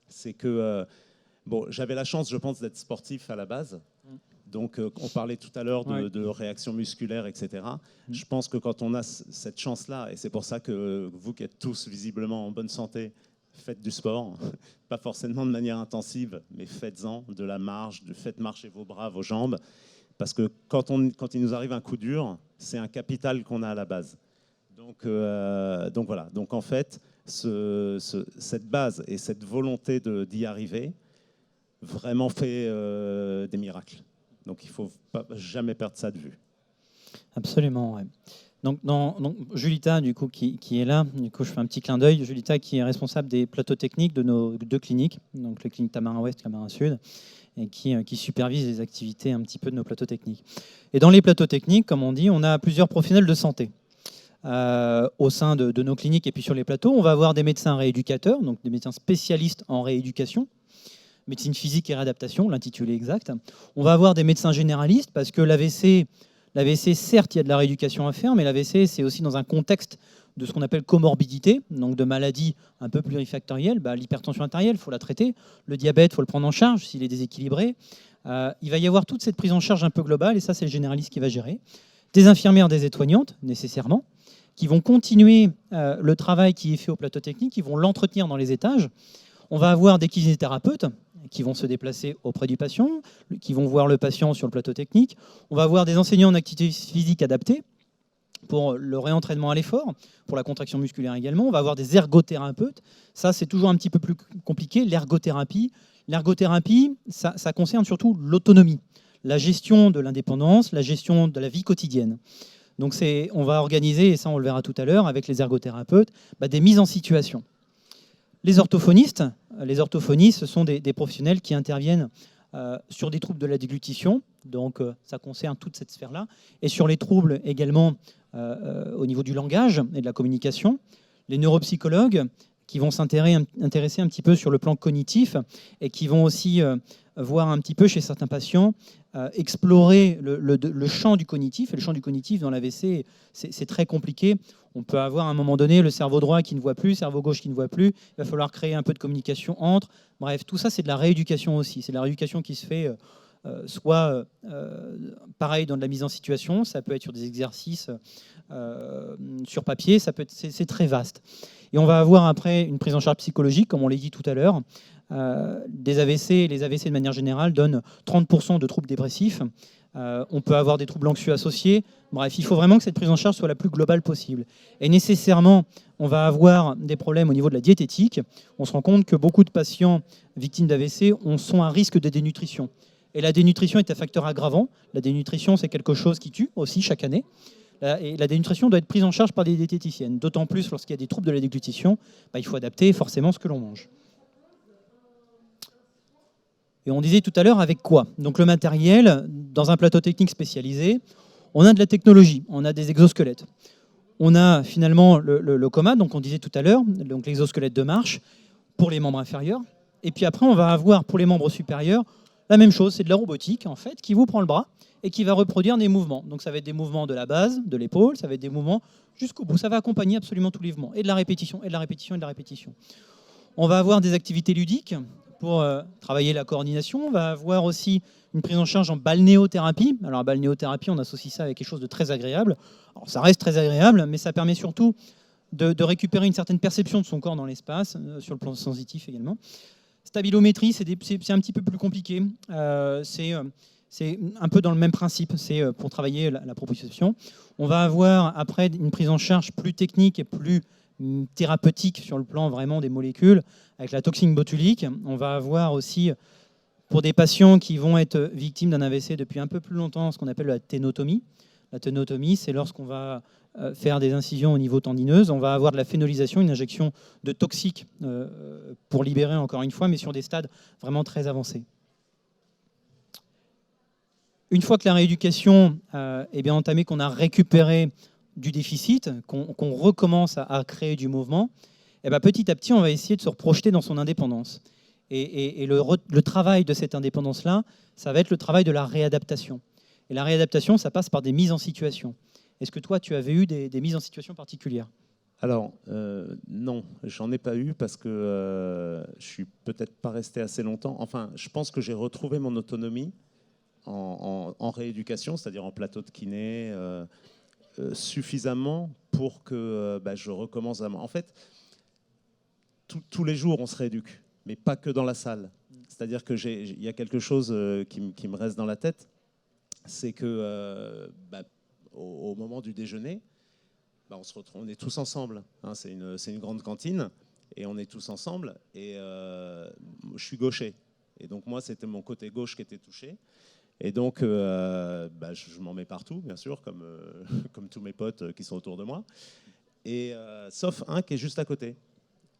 C'est que j'avais la chance, je pense, d'être sportif à la base. Donc, on parlait tout à l'heure de réactions musculaires, etc. Je pense que quand on a cette chance-là, et c'est pour ça que vous qui êtes tous visiblement en bonne santé, faites du sport, pas forcément de manière intensive, mais faites-en de la marche, faites marcher vos bras, vos jambes, parce que quand il nous arrive un coup dur, c'est un capital qu'on a à la base. Donc voilà. Donc en fait, cette base et cette volonté d'y arriver vraiment fait des miracles. Donc il ne faut jamais perdre ça de vue. Absolument, ouais. Donc Julita, du coup, qui est là, du coup, je fais un petit clin d'œil. Julita, qui est responsable des plateaux techniques de nos 2 cliniques, donc les cliniques Tamarin Ouest, Tamarin Sud, et qui supervise les activités un petit peu de nos plateaux techniques. Et dans les plateaux techniques, comme on dit, on a plusieurs professionnels de santé. Au sein de nos cliniques et puis sur les plateaux, on va avoir des médecins rééducateurs, donc des médecins spécialistes en rééducation, médecine physique et réadaptation, l'intitulé exact. On va avoir des médecins généralistes parce que l'AVC, certes, il y a de la rééducation à faire, mais l'AVC, c'est aussi dans un contexte de ce qu'on appelle comorbidité, donc de maladies un peu plurifactorielles. L'hypertension artérielle, il faut la traiter. Le diabète, il faut le prendre en charge s'il est déséquilibré. Il va y avoir toute cette prise en charge un peu globale, et ça, c'est le généraliste qui va gérer. Des infirmières, des aides-soignantes, nécessairement, qui vont continuer le travail qui est fait au plateau technique, qui vont l'entretenir dans les étages. On va avoir des kinésithérapeutes qui vont se déplacer auprès du patient, qui vont voir le patient sur le plateau technique. On va avoir des enseignants en activité physique adaptée pour le réentraînement à l'effort, pour la contraction musculaire également. On va avoir des ergothérapeutes. Ça, c'est toujours un petit peu plus compliqué, l'ergothérapie. L'ergothérapie, ça concerne surtout l'autonomie, la gestion de l'indépendance, la gestion de la vie quotidienne. Donc on va organiser, et ça on le verra tout à l'heure avec les ergothérapeutes, des mises en situation. Les orthophonistes, ce sont des professionnels qui interviennent sur des troubles de la déglutition, donc ça concerne toute cette sphère-là, et sur les troubles également au niveau du langage et de la communication. Les neuropsychologues qui vont s'intéresser un petit peu sur le plan cognitif et qui vont aussi voir un petit peu chez certains patients explorer le champ du cognitif. Et le champ du cognitif dans l'AVC, c'est très compliqué. On peut avoir à un moment donné le cerveau droit qui ne voit plus, le cerveau gauche qui ne voit plus. Il va falloir créer un peu de communication entre. Bref, tout ça, c'est de la rééducation aussi. C'est de la rééducation qui se fait soit pareil dans de la mise en situation, ça peut être sur des exercices sur papier, c'est très vaste. Et on va avoir après une prise en charge psychologique, comme on l'a dit tout à l'heure. Les AVC de manière générale donnent 30% de troubles dépressifs. On peut avoir des troubles anxieux associés. Bref, il faut vraiment que cette prise en charge soit la plus globale possible. Et nécessairement, on va avoir des problèmes au niveau de la diététique. On se rend compte que beaucoup de patients victimes d'AVC sont à risque de dénutrition. Et la dénutrition est un facteur aggravant. La dénutrition, c'est quelque chose qui tue aussi chaque année. Et la dénutrition doit être prise en charge par des diététiciennes. D'autant plus lorsqu'il y a des troubles de la déglutition, il faut adapter forcément ce que l'on mange. Et on disait tout à l'heure avec quoi? Donc le matériel, dans un plateau technique spécialisé, on a de la technologie, on a des exosquelettes. On a finalement le coma, donc on disait tout à l'heure, donc l'exosquelette de marche pour les membres inférieurs. Et puis après, on va avoir pour les membres supérieurs la même chose, c'est de la robotique en fait qui vous prend le bras et qui va reproduire des mouvements. Donc ça va être des mouvements de la base, de l'épaule, ça va être des mouvements jusqu'au bout. Ça va accompagner absolument tous les mouvements et de la répétition, et de la répétition, et de la répétition. On va avoir des activités ludiques pour travailler la coordination. On va avoir aussi une prise en charge en balnéothérapie. Alors la balnéothérapie, on associe ça avec quelque chose de très agréable. Alors ça reste très agréable, mais ça permet surtout de récupérer une certaine perception de son corps dans l'espace, sur le plan sensitif également. Stabilométrie, c'est un petit peu plus compliqué. C'est un peu dans le même principe, c'est pour travailler la proprioception. On va avoir après une prise en charge plus technique et plus thérapeutique sur le plan vraiment des molécules, avec la toxine botulique. On va avoir aussi, pour des patients qui vont être victimes d'un AVC depuis un peu plus longtemps, ce qu'on appelle la ténotomie. La ténotomie, c'est lorsqu'on va faire des incisions au niveau tendineuse. On va avoir de la phénolisation, une injection de toxiques pour libérer encore une fois, mais sur des stades vraiment très avancés. Une fois que la rééducation est bien entamée, qu'on a récupéré du déficit, qu'on recommence à créer du mouvement, petit à petit, on va essayer de se reprojeter dans son indépendance. Et le travail de cette indépendance-là, ça va être le travail de la réadaptation. Et la réadaptation, ça passe par des mises en situation. Est-ce que toi, tu avais eu des mises en situation particulières? Alors, non, j'en ai pas eu parce que je suis peut-être pas resté assez longtemps. Enfin, je pense que j'ai retrouvé mon autonomie en rééducation, c'est-à-dire en plateau de kiné, suffisamment pour que je recommence à... En fait, tous les jours, on se rééduque, mais pas que dans la salle. C'est-à-dire qu'il y a quelque chose qui me reste dans la tête, c'est que au moment du déjeuner, on se retrouve, on est tous ensemble. Hein, c'est une grande cantine et on est tous ensemble. Et je suis gaucher. Et donc moi, c'était mon côté gauche qui était touché. Et donc, je m'en mets partout, bien sûr, comme tous mes potes qui sont autour de moi. Et sauf un qui est juste à côté.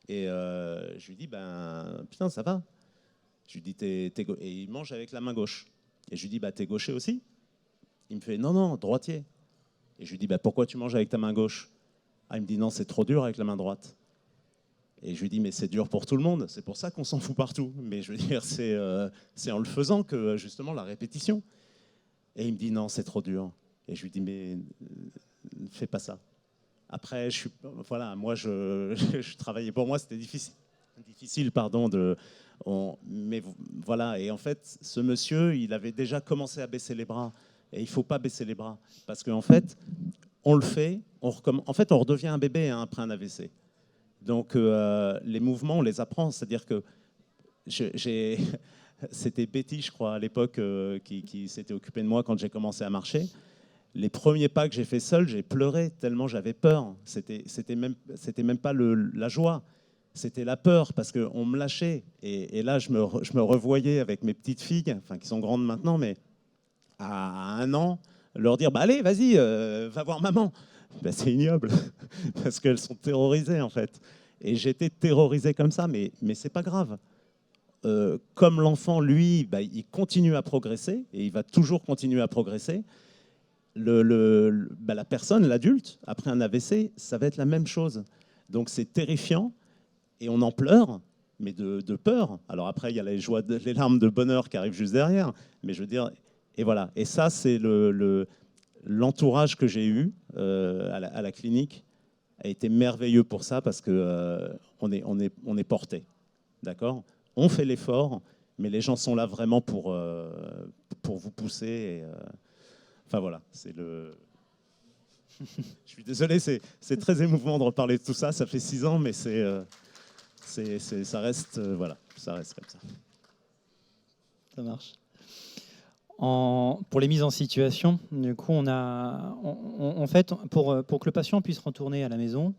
Et je lui dis, putain, ça va. Je lui dis, et il mange avec la main gauche. Et je lui dis, t'es gaucher aussi? Il me fait, non, droitier. Et je lui dis, pourquoi tu manges avec ta main gauche? Il me dit, non, c'est trop dur avec la main droite. Et je lui dis, mais c'est dur pour tout le monde, c'est pour ça qu'on s'en fout partout. Mais je veux dire, c'est en le faisant que, justement, la répétition. Et il me dit, non, c'est trop dur. Et je lui dis, mais ne fais pas ça. Après, moi, je travaillais. Pour moi, c'était difficile, mais voilà. Et en fait, ce monsieur, il avait déjà commencé à baisser les bras. Et il ne faut pas baisser les bras. Parce qu'en fait, on le fait, on redevient un bébé après un AVC. Donc, les mouvements, on les apprend. C'est-à-dire que c'était Betty, je crois, à l'époque, qui s'était occupée de moi quand j'ai commencé à marcher. Les premiers pas que j'ai fait seul, j'ai pleuré tellement j'avais peur. C'était même pas la joie, c'était la peur parce qu'on me lâchait. Et là, je me revoyais avec mes petites filles, qui sont grandes maintenant, mais à 1 an, leur dire allez, vas-y, va voir maman. C'est ignoble parce qu'elles sont terrorisées en fait. Et j'étais terrorisé comme ça, mais c'est pas grave. Comme l'enfant, lui, il continue à progresser et il va toujours continuer à progresser. La personne, l'adulte, après un AVC, ça va être la même chose. Donc c'est terrifiant et on en pleure, mais de peur. Alors après, il y a les larmes de bonheur qui arrivent juste derrière. Mais je veux dire, et voilà. Et ça, c'est l'entourage que j'ai eu à la clinique a été merveilleux pour ça parce que on est porté, d'accord. On fait l'effort, mais les gens sont là vraiment pour vous pousser. Enfin voilà, Je suis désolé, c'est très émouvant de reparler de tout ça. Ça fait 6 ans, mais ça reste, ça reste comme ça. Ça marche. Pour les mises en situation, du coup, en fait, pour que le patient puisse retourner à la maison,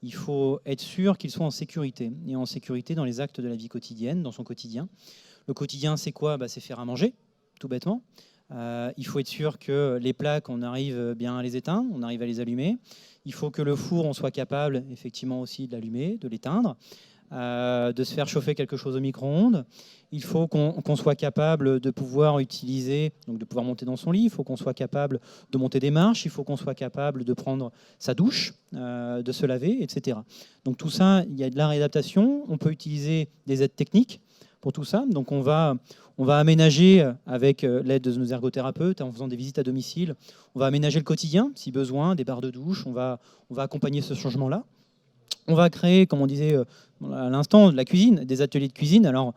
il faut être sûr qu'il soit en sécurité. Et en sécurité dans les actes de la vie quotidienne, dans son quotidien. Le quotidien, c'est quoi ? C'est faire à manger. tout bêtement. Il faut être sûr que les plaques, on arrive bien à les éteindre, on arrive à les allumer. Il faut que le four, on soit capable effectivement aussi de l'allumer, de l'éteindre, de se faire chauffer quelque chose au micro-ondes. Il faut qu'on soit capable de pouvoir utiliser, donc de pouvoir monter dans son lit. Il faut qu'on soit capable de monter des marches. Il faut qu'on soit capable de prendre sa douche, de se laver, etc. Donc tout ça, il y a de la réadaptation. On peut utiliser des aides techniques pour tout ça. Donc on va aménager avec l'aide de nos ergothérapeutes, en faisant des visites à domicile. On va aménager le quotidien, si besoin, des barres de douche. On va accompagner ce changement-là. On va créer, comme on disait à l'instant, de la cuisine, des ateliers de cuisine. Alors,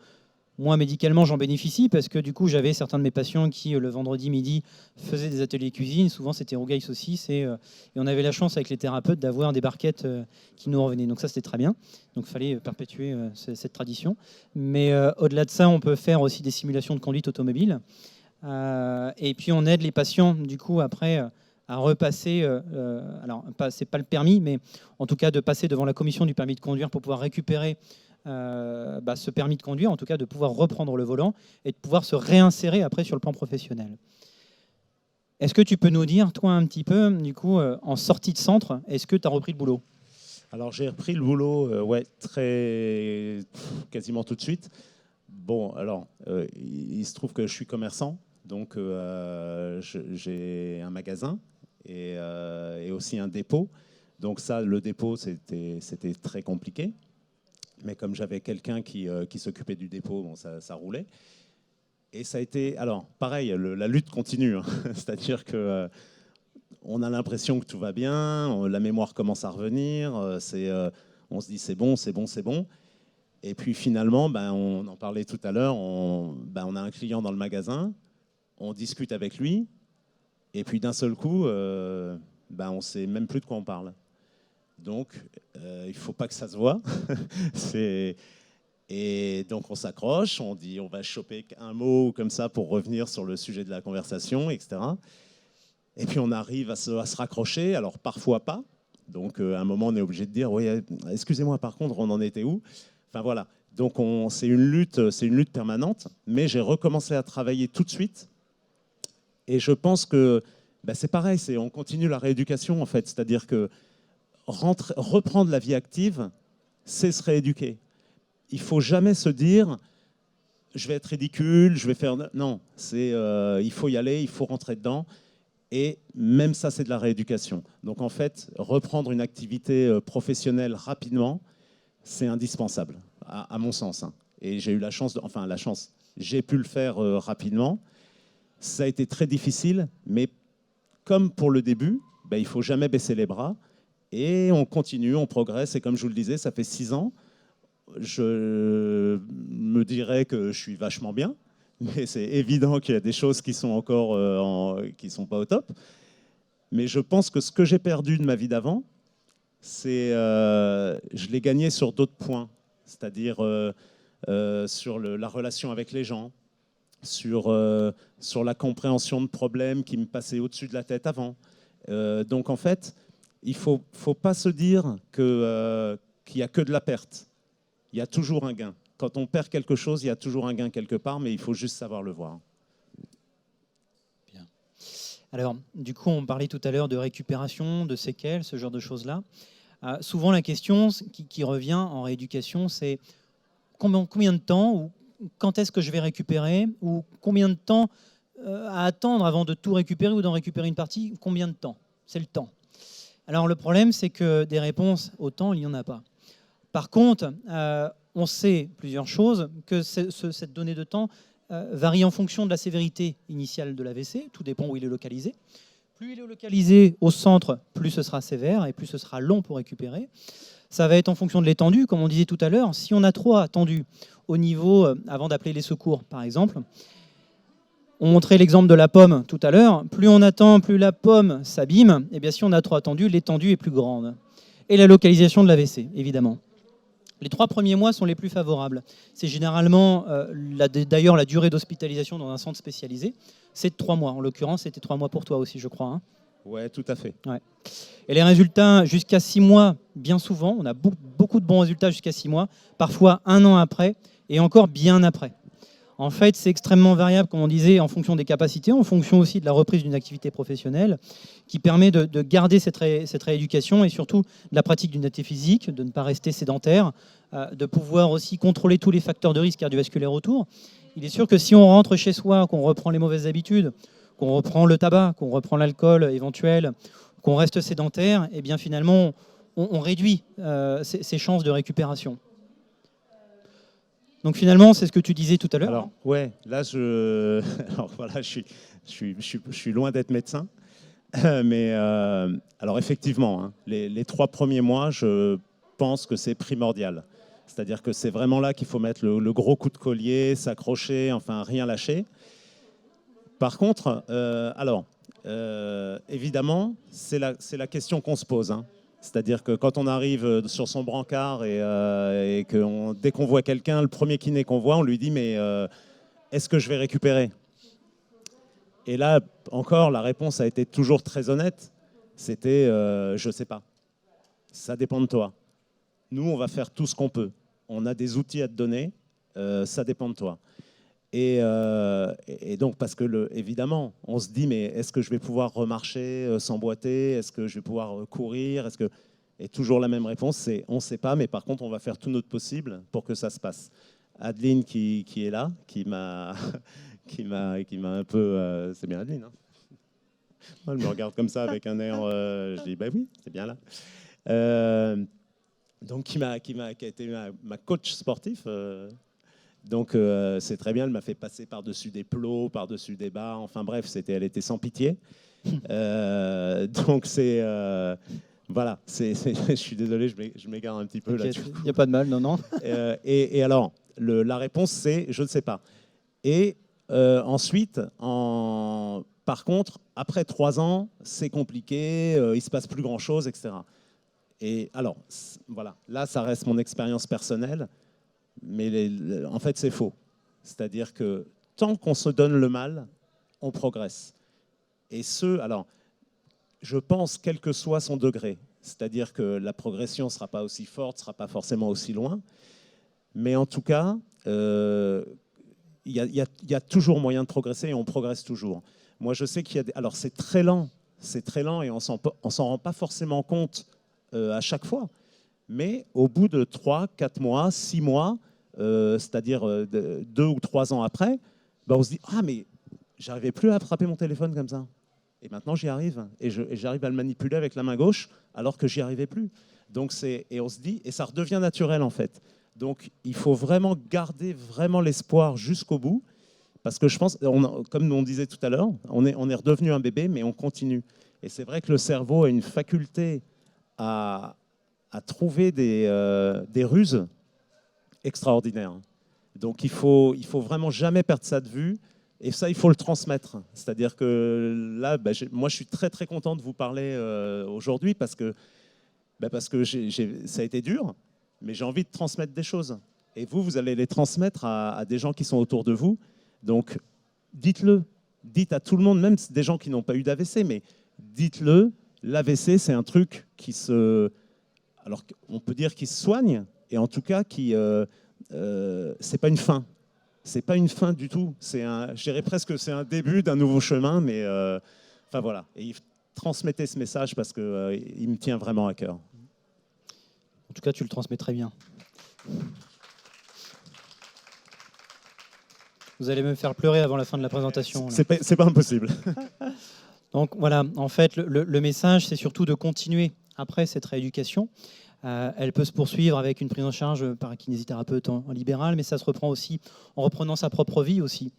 moi, médicalement, j'en bénéficie parce que du coup, j'avais certains de mes patients qui, le vendredi midi, faisaient des ateliers de cuisine. Souvent, c'était rougail saucisse. Et on avait la chance, avec les thérapeutes, d'avoir des barquettes qui nous revenaient. Donc ça, c'était très bien. Donc il fallait perpétuer cette tradition. Mais au-delà de ça, on peut faire aussi des simulations de conduite automobile. Et puis, on aide les patients, du coup, après à repasser, alors c'est pas le permis, mais en tout cas de passer devant la commission du permis de conduire pour pouvoir récupérer ce permis de conduire, en tout cas de pouvoir reprendre le volant et de pouvoir se réinsérer après sur le plan professionnel. Est-ce que tu peux nous dire, toi, un petit peu, du coup, en sortie de centre, est-ce que tu as repris le boulot ? Alors j'ai repris le boulot, quasiment tout de suite. Bon, alors, il se trouve que je suis commerçant, donc j'ai un magasin et aussi un dépôt. Donc ça, le dépôt, c'était très compliqué. Mais comme j'avais quelqu'un qui s'occupait du dépôt, bon, ça roulait. Et ça a été... Alors, pareil, la lutte continue. Hein. C'est-à-dire que on a l'impression que tout va bien, la mémoire commence à revenir, on se dit c'est bon. Et puis finalement, on en parlait tout à l'heure, on a un client dans le magasin, on discute avec lui, et puis d'un seul coup, on ne sait même plus de quoi on parle. Donc, il ne faut pas que ça se voit. Et donc, on s'accroche, on dit on va choper un mot comme ça pour revenir sur le sujet de la conversation, etc. Et puis, on arrive à se raccrocher, alors parfois pas. Donc, à un moment, on est obligé de dire oui, excusez-moi, par contre, on en était où ? Enfin, voilà. Donc, c'est une lutte permanente, mais j'ai recommencé à travailler tout de suite. Et je pense que c'est pareil, on continue la rééducation, en fait. C'est-à-dire que reprendre la vie active, c'est se rééduquer. Il ne faut jamais se dire je vais être ridicule, je vais faire... Non, il faut y aller, il faut rentrer dedans. Et même ça, c'est de la rééducation. Donc en fait, reprendre une activité professionnelle rapidement, c'est indispensable, à mon sens. Hein. Et j'ai eu la chance, j'ai pu le faire rapidement. Ça a été très difficile, mais comme pour le début, il ne faut jamais baisser les bras. Et on continue, on progresse. Et comme je vous le disais, ça fait 6 ans. Je me dirais que je suis vachement bien. Mais c'est évident qu'il y a des choses qui sont encore qui sont pas au top. Mais je pense que ce que j'ai perdu de ma vie d'avant, je l'ai gagné sur d'autres points. C'est-à-dire sur la relation avec les gens, sur la compréhension de problèmes qui me passaient au-dessus de la tête avant. Donc en fait, il ne faut pas se dire qu'il n'y a que de la perte. Il y a toujours un gain. Quand on perd quelque chose, il y a toujours un gain quelque part, mais il faut juste savoir le voir. Bien. Alors, du coup, on parlait tout à l'heure de récupération, de séquelles, ce genre de choses-là. Souvent, la question qui revient en rééducation, c'est combien de temps ou quand est-ce que je vais récupérer ou combien de temps à attendre avant de tout récupérer ou d'en récupérer une partie, combien de temps ? C'est le temps. Alors, le problème, c'est que des réponses au temps, il n'y en a pas. Par contre, on sait plusieurs choses, que cette donnée de temps varie en fonction de la sévérité initiale de l'AVC, tout dépend où il est localisé. Plus il est localisé au centre, plus ce sera sévère et plus ce sera long pour récupérer. Ça va être en fonction de l'étendue, comme on disait tout à l'heure. Si on a trop attendu au niveau, avant d'appeler les secours par exemple, on montrait l'exemple de la pomme tout à l'heure, plus on attend, plus la pomme s'abîme, et bien si on a trop attendu, l'étendue est plus grande. Et la localisation de l'AVC, évidemment. Les 3 premiers mois sont les plus favorables. C'est généralement, d'ailleurs, la durée d'hospitalisation dans un centre spécialisé, c'est de 3 mois. En l'occurrence, c'était 3 mois pour toi aussi, je crois. Hein. Oui, tout à fait. Ouais. Et les résultats jusqu'à 6 mois, bien souvent, on a beaucoup de bons résultats jusqu'à 6 mois, parfois 1 an après, et encore bien après. En fait, c'est extrêmement variable, comme on disait, en fonction des capacités, en fonction aussi de la reprise d'une activité professionnelle, qui permet de garder cette rééducation et surtout de la pratique d'une activité physique, de ne pas rester sédentaire, de pouvoir aussi contrôler tous les facteurs de risque cardiovasculaire autour. Il est sûr que si on rentre chez soi, qu'on reprend les mauvaises habitudes, qu'on reprend le tabac, qu'on reprend l'alcool éventuel, qu'on reste sédentaire, et bien finalement, on réduit ses chances de récupération. Donc finalement, c'est ce que tu disais tout à l'heure. Alors, ouais, là, alors, voilà, je suis loin d'être médecin. Mais alors effectivement, hein, les 3 premiers mois, je pense que c'est primordial. C'est-à-dire que c'est vraiment là qu'il faut mettre le gros coup de collier, s'accrocher, enfin rien lâcher. Par contre, évidemment, c'est la question qu'on se pose. Hein. C'est-à-dire que quand on arrive sur son brancard et que dès qu'on voit quelqu'un, le premier kiné qu'on voit, on lui dit « mais est-ce que je vais récupérer ?» Et là, encore, la réponse a été toujours très honnête. C'était je ne sais pas. Ça dépend de toi. Nous, on va faire tout ce qu'on peut. On a des outils à te donner. Ça dépend de toi. Et donc, parce que évidemment, on se dit, mais est-ce que je vais pouvoir remarcher, s'emboîter? Est-ce que je vais pouvoir courir? Et toujours la même réponse, c'est on ne sait pas, mais par contre, on va faire tout notre possible pour que ça se passe. Adeline, qui est là, qui m'a un peu... c'est bien Adeline, hein? Elle me regarde comme ça avec un air... je dis, bah oui, c'est bien là. Donc, qui a été ma coach sportif. Donc, c'est très bien. Elle m'a fait passer par-dessus des plots, par-dessus des barres. Enfin bref, elle était sans pitié. Donc, c'est... voilà, je suis désolé, je m'égare un petit peu là-dessus. Il n'y a pas de mal, non. Et alors, la réponse, c'est je ne sais pas. Et ensuite, par contre, après 3 ans, c'est compliqué, il ne se passe plus grand-chose, etc. Et alors, voilà, là, ça reste mon expérience personnelle, mais en fait, c'est faux. C'est-à-dire que tant qu'on se donne le mal, on progresse. Et alors, je pense, quel que soit son degré, c'est-à-dire que la progression ne sera pas aussi forte, ne sera pas forcément aussi loin, mais en tout cas, il y a toujours moyen de progresser et on progresse toujours. Moi, je sais qu'il y a alors c'est très lent et on s'en rend pas forcément compte à chaque fois, mais au bout de 3, 4 mois, 6 mois, c'est-à-dire 2 ou 3 ans après, ben on se dit « Ah, mais j'arrivais plus à attraper mon téléphone comme ça. Et maintenant, j'y arrive. Et j'arrive à le manipuler avec la main gauche alors que j'y arrivais plus. » Donc et on se dit, et ça redevient naturel en fait. Donc il faut vraiment garder vraiment l'espoir jusqu'au bout, parce que je pense, comme on disait tout à l'heure, on est redevenu un bébé, mais on continue. Et c'est vrai que le cerveau a une faculté à trouver des ruses extraordinaires. Donc il faut vraiment jamais perdre ça de vue. Et ça, il faut le transmettre. C'est-à-dire que là, moi, je suis très, très content de vous parler aujourd'hui parce que ça a été dur, mais j'ai envie de transmettre des choses. Et vous allez les transmettre à des gens qui sont autour de vous. Donc, dites-le. Dites à tout le monde, même des gens qui n'ont pas eu d'AVC, mais dites-le. L'AVC, c'est un truc alors, on peut dire qu'il se soigne, et en tout cas, c'est pas une fin. C'est pas une fin du tout. Je dirais presque que c'est un début d'un nouveau chemin, mais enfin voilà. Et transmettez ce message parce qu'il me tient vraiment à cœur. En tout cas, tu le transmets très bien. Vous allez me faire pleurer avant la fin de la présentation. C'est pas impossible. Donc voilà, en fait, le message, c'est surtout de continuer après cette rééducation. Elle peut se poursuivre avec une prise en charge par un kinésithérapeute en libéral, mais ça se reprend aussi en reprenant sa propre vie aussi.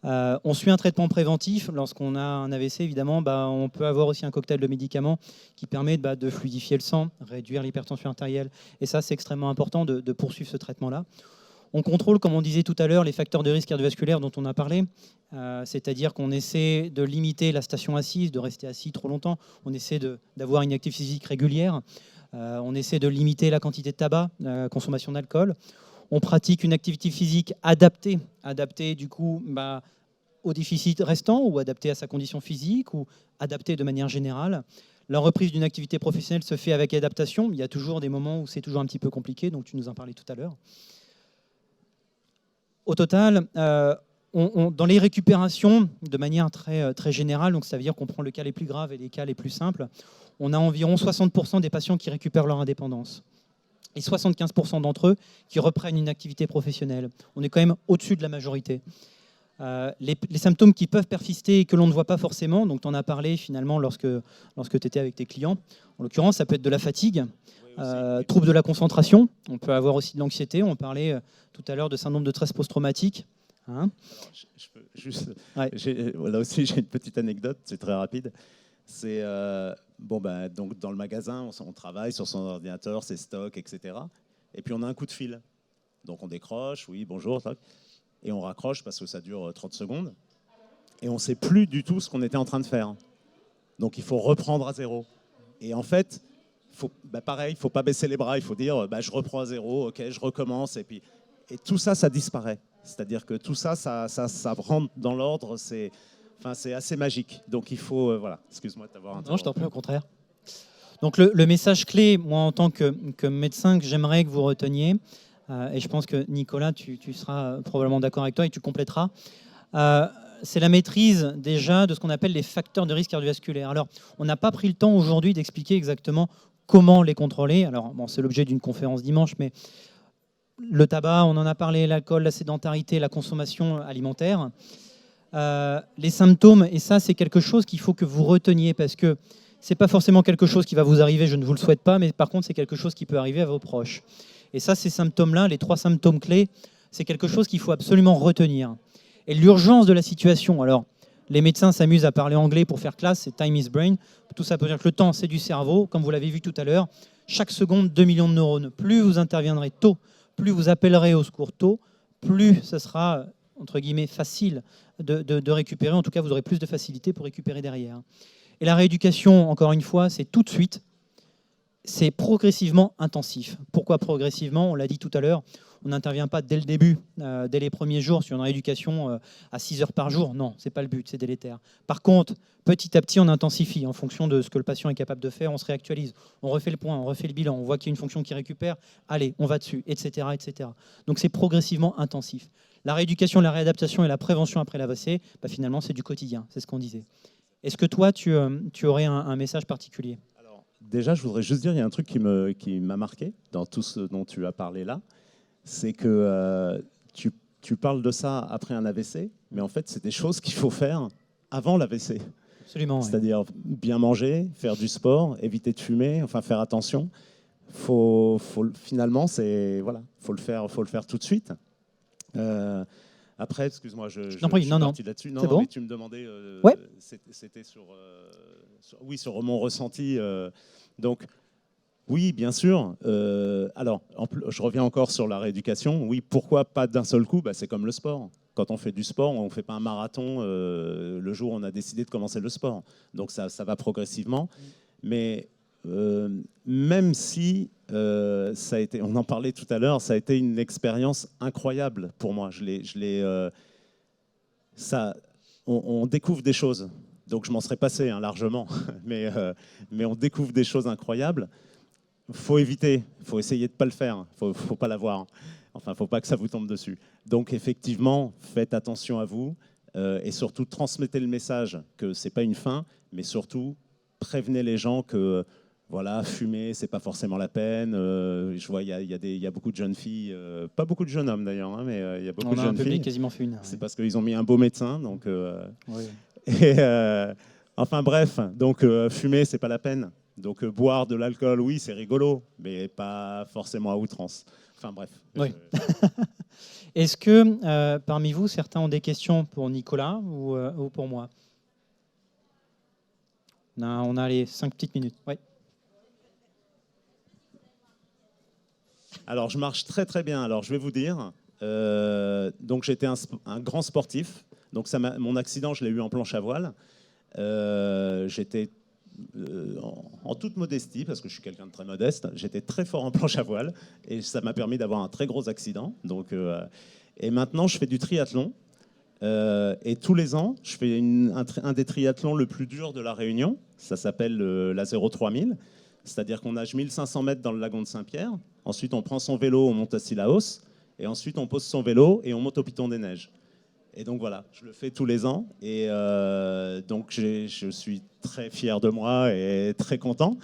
On suit un traitement préventif. Lorsqu'on a un AVC, évidemment, on peut avoir aussi un cocktail de médicaments qui permet de fluidifier le sang, réduire l'hypertension artérielle. Et ça, c'est extrêmement important de poursuivre ce traitement-là. On contrôle, comme on disait tout à l'heure, les facteurs de risque cardiovasculaire dont on a parlé. C'est-à-dire qu'on essaie de limiter la station assise, de rester assis trop longtemps. On essaie d'avoir une activité physique régulière. On essaie de limiter la quantité de tabac, la consommation d'alcool. On pratique une activité physique adaptée du coup au déficit restant ou adaptée à sa condition physique ou adaptée de manière générale. La reprise d'une activité professionnelle se fait avec adaptation. Il y a toujours des moments où c'est toujours un petit peu compliqué, donc tu nous en parlais tout à l'heure. Au total, dans les récupérations, de manière très générale, donc ça veut dire qu'on prend les cas les plus graves et les cas les plus simples, on a environ 60% des patients qui récupèrent leur indépendance et 75% d'entre eux qui reprennent une activité professionnelle. On est quand même au-dessus de la majorité. Les symptômes qui peuvent persister et que l'on ne voit pas forcément, donc tu en as parlé finalement lorsque tu étais avec tes clients, en l'occurrence ça peut être de la fatigue, troubles de la concentration, on peut avoir aussi de l'anxiété, on parlait tout à l'heure de syndrome de stress post-traumatique. Alors, je peux juste... Ouais. Là aussi j'ai une petite anecdote, c'est très rapide. C'est donc dans le magasin, on travaille sur son ordinateur, ses stocks, etc. Et puis on a un coup de fil. Donc on décroche, oui, bonjour, tac, et on raccroche parce que ça dure 30 secondes. Et on ne sait plus du tout ce qu'on était en train de faire. Donc il faut reprendre à zéro. Et en fait, pareil, il ne faut pas baisser les bras, il faut dire je reprends à zéro, ok, je recommence. Et tout ça, ça disparaît. C'est-à-dire que tout ça, ça rentre dans l'ordre, c'est assez magique. Donc il faut, voilà, excuse-moi de t'avoir interrompu. Non, je t'en prie, au contraire. Donc le message clé, moi en tant que médecin, que j'aimerais que vous reteniez, et je pense que Nicolas, tu seras probablement d'accord avec toi et tu compléteras, c'est la maîtrise déjà de ce qu'on appelle les facteurs de risque cardiovasculaire. Alors, on n'a pas pris le temps aujourd'hui d'expliquer exactement comment les contrôler. Alors, bon, c'est l'objet d'une conférence dimanche, mais le tabac, on en a parlé, l'alcool, la sédentarité, la consommation alimentaire. Les symptômes, et ça, c'est quelque chose qu'il faut que vous reteniez parce que c'est pas forcément quelque chose qui va vous arriver, je ne vous le souhaite pas, mais par contre, c'est quelque chose qui peut arriver à vos proches. Et ça, ces symptômes-là, les 3 symptômes clés, c'est quelque chose qu'il faut absolument retenir. Et l'urgence de la situation, alors les médecins s'amusent à parler anglais pour faire classe, c'est time is brain. Tout ça peut dire que le temps, c'est du cerveau, comme vous l'avez vu tout à l'heure. Chaque seconde, 2 millions de neurones. Plus vous interviendrez tôt, plus vous appellerez au secours tôt, plus ce sera, entre guillemets, facile de récupérer. En tout cas, vous aurez plus de facilité pour récupérer derrière. Et la rééducation, encore une fois, c'est tout de suite. C'est progressivement intensif. Pourquoi progressivement? On l'a dit tout à l'heure, on n'intervient pas dès le début, dès les premiers jours sur une rééducation à 6 heures par jour. Non, ce n'est pas le but, c'est délétère. Par contre, petit à petit, on intensifie en fonction de ce que le patient est capable de faire, on se réactualise, on refait le point, on refait le bilan, on voit qu'il y a une fonction qui récupère, allez, on va dessus, etc. etc. Donc c'est progressivement intensif. La rééducation, la réadaptation et la prévention après l'AVC, finalement, c'est du quotidien, c'est ce qu'on disait. Est-ce que toi, tu aurais un message particulier? Déjà, je voudrais juste dire, il y a un truc qui m'a marqué dans tout ce dont tu as parlé là, c'est que tu parles de ça après un AVC, mais en fait, c'est des choses qu'il faut faire avant l'AVC. Absolument. C'est-à-dire bien manger, faire du sport, éviter de fumer, enfin faire attention. Finalement, faut le faire tout de suite. Après, excuse-moi, je suis parti là-dessus. Non, bon. mais tu me demandais, ouais. C'était sur mon ressenti. Donc, oui, bien sûr. Alors, je reviens encore sur la rééducation. Oui, pourquoi pas d'un seul coup? C'est comme le sport. Quand on fait du sport, on ne fait pas un marathon le jour où on a décidé de commencer le sport. Donc, ça va progressivement. Mais même si ça a été, on en parlait tout à l'heure, ça a été une expérience incroyable pour moi. On découvre des choses. Donc je m'en serais passé largement, mais on découvre des choses incroyables. Faut éviter, faut essayer de pas le faire, faut pas l'avoir. Enfin, faut pas que ça vous tombe dessus. Donc effectivement, faites attention à vous et surtout transmettez le message que c'est pas une fin, mais surtout prévenez les gens que voilà, fumer, c'est pas forcément la peine. Je vois, il y a beaucoup de jeunes filles, pas beaucoup de jeunes hommes d'ailleurs, mais il y a beaucoup de jeunes filles. Quasiment fait une. C'est parce qu'ils ont mis un beau médecin, donc. Oui. Et, enfin bref, donc fumer, c'est pas la peine. Donc boire de l'alcool, oui, c'est rigolo, mais pas forcément à outrance. Enfin bref. Oui. Est-ce que parmi vous, certains ont des questions pour Nicolas ou pour moi? On a les 5 petites minutes. Oui. Alors je marche très très bien. Alors je vais vous dire. Donc j'étais un grand sportif. Donc mon accident, je l'ai eu en planche à voile. J'étais en toute modestie, parce que je suis quelqu'un de très modeste, j'étais très fort en planche à voile et ça m'a permis d'avoir un très gros accident. Donc, et maintenant, je fais du triathlon. Et tous les ans, je fais un des triathlons le plus dur de la Réunion. Ça s'appelle la 03000. C'est-à-dire qu'on nage 1500 mètres dans le lagon de Saint-Pierre. Ensuite, on prend son vélo, on monte à Sillaos. Et ensuite, on pose son vélo et on monte au Piton des Neiges. Et donc voilà, je le fais tous les ans. Et donc je suis très fier de moi et très content.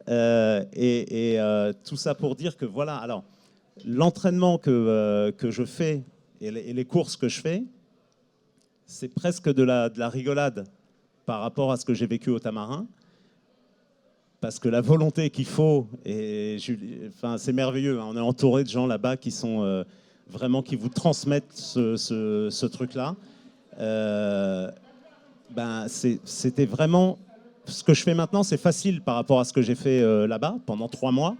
Tout ça pour dire que voilà, alors l'entraînement que je fais et les courses que je fais, c'est presque de la rigolade par rapport à ce que j'ai vécu au Tamarin. Parce que la volonté qu'il faut, enfin, c'est merveilleux, hein, on est entouré de gens là-bas qui sont vraiment, qui vous transmettent ce truc-là. C'était vraiment, ce que je fais maintenant, c'est facile par rapport à ce que j'ai fait là-bas pendant 3 mois,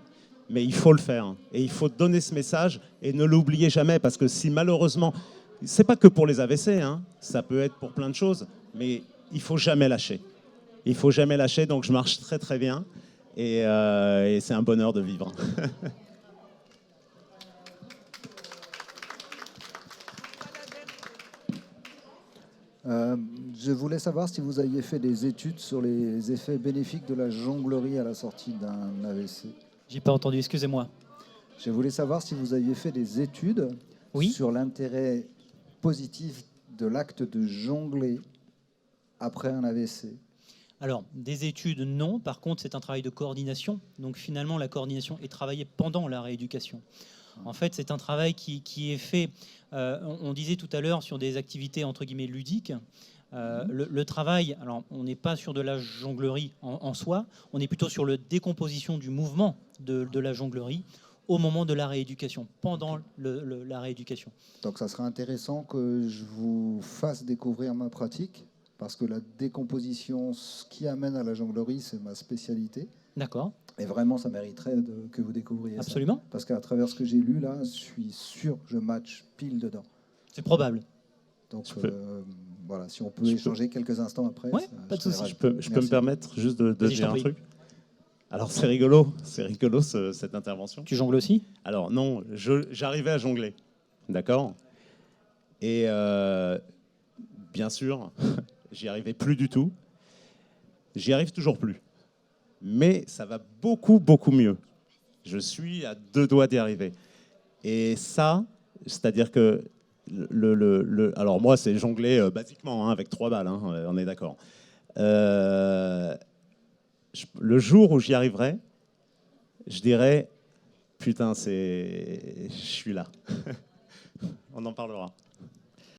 mais il faut le faire. Et il faut donner ce message et ne l'oubliez jamais, parce que si malheureusement, c'est pas que pour les AVC, hein, ça peut être pour plein de choses, mais il faut jamais lâcher. Il faut jamais lâcher, donc je marche très très bien et c'est un bonheur de vivre. Je voulais savoir si vous aviez fait des études sur les effets bénéfiques de la jonglerie à la sortie d'un AVC. J'ai pas entendu, excusez-moi. Je voulais savoir si vous aviez fait des études Oui. sur l'intérêt positif de l'acte de jongler après un AVC. Alors, des études, non. Par contre, c'est un travail de coordination. Donc, finalement, la coordination est travaillée pendant la rééducation. En fait, c'est un travail qui est fait, on disait tout à l'heure, sur des activités, entre guillemets, ludiques. Le travail, alors, on n'est pas sur de la jonglerie en soi, on est plutôt sur la décomposition du mouvement de la jonglerie au moment de la rééducation, pendant la rééducation. Donc, ça serait intéressant que je vous fasse découvrir ma pratique, parce que la décomposition, ce qui amène à la jonglerie, c'est ma spécialité. D'accord. Et vraiment, ça mériterait que vous découvriez Absolument. ça. Parce qu'à travers ce que j'ai lu, là, je suis sûr que je match pile dedans. C'est probable. Donc, voilà, si on peut échanger quelques instants après. Ouais, pas de souci. Je peux me permettre juste de dire un truc. Alors, c'est rigolo cette intervention. Tu jongles aussi? Alors, non, j'arrivais à jongler, d'accord. Et bien sûr, j'y arrivais plus du tout. J'y arrive toujours plus. Mais ça va beaucoup, beaucoup mieux. Je suis à 2 doigts d'y arriver. Et ça, c'est-à-dire que alors moi, c'est jongler basiquement, hein, avec 3 balles, hein, on est d'accord. Le jour où j'y arriverai, je dirais, putain, je suis là. On en parlera.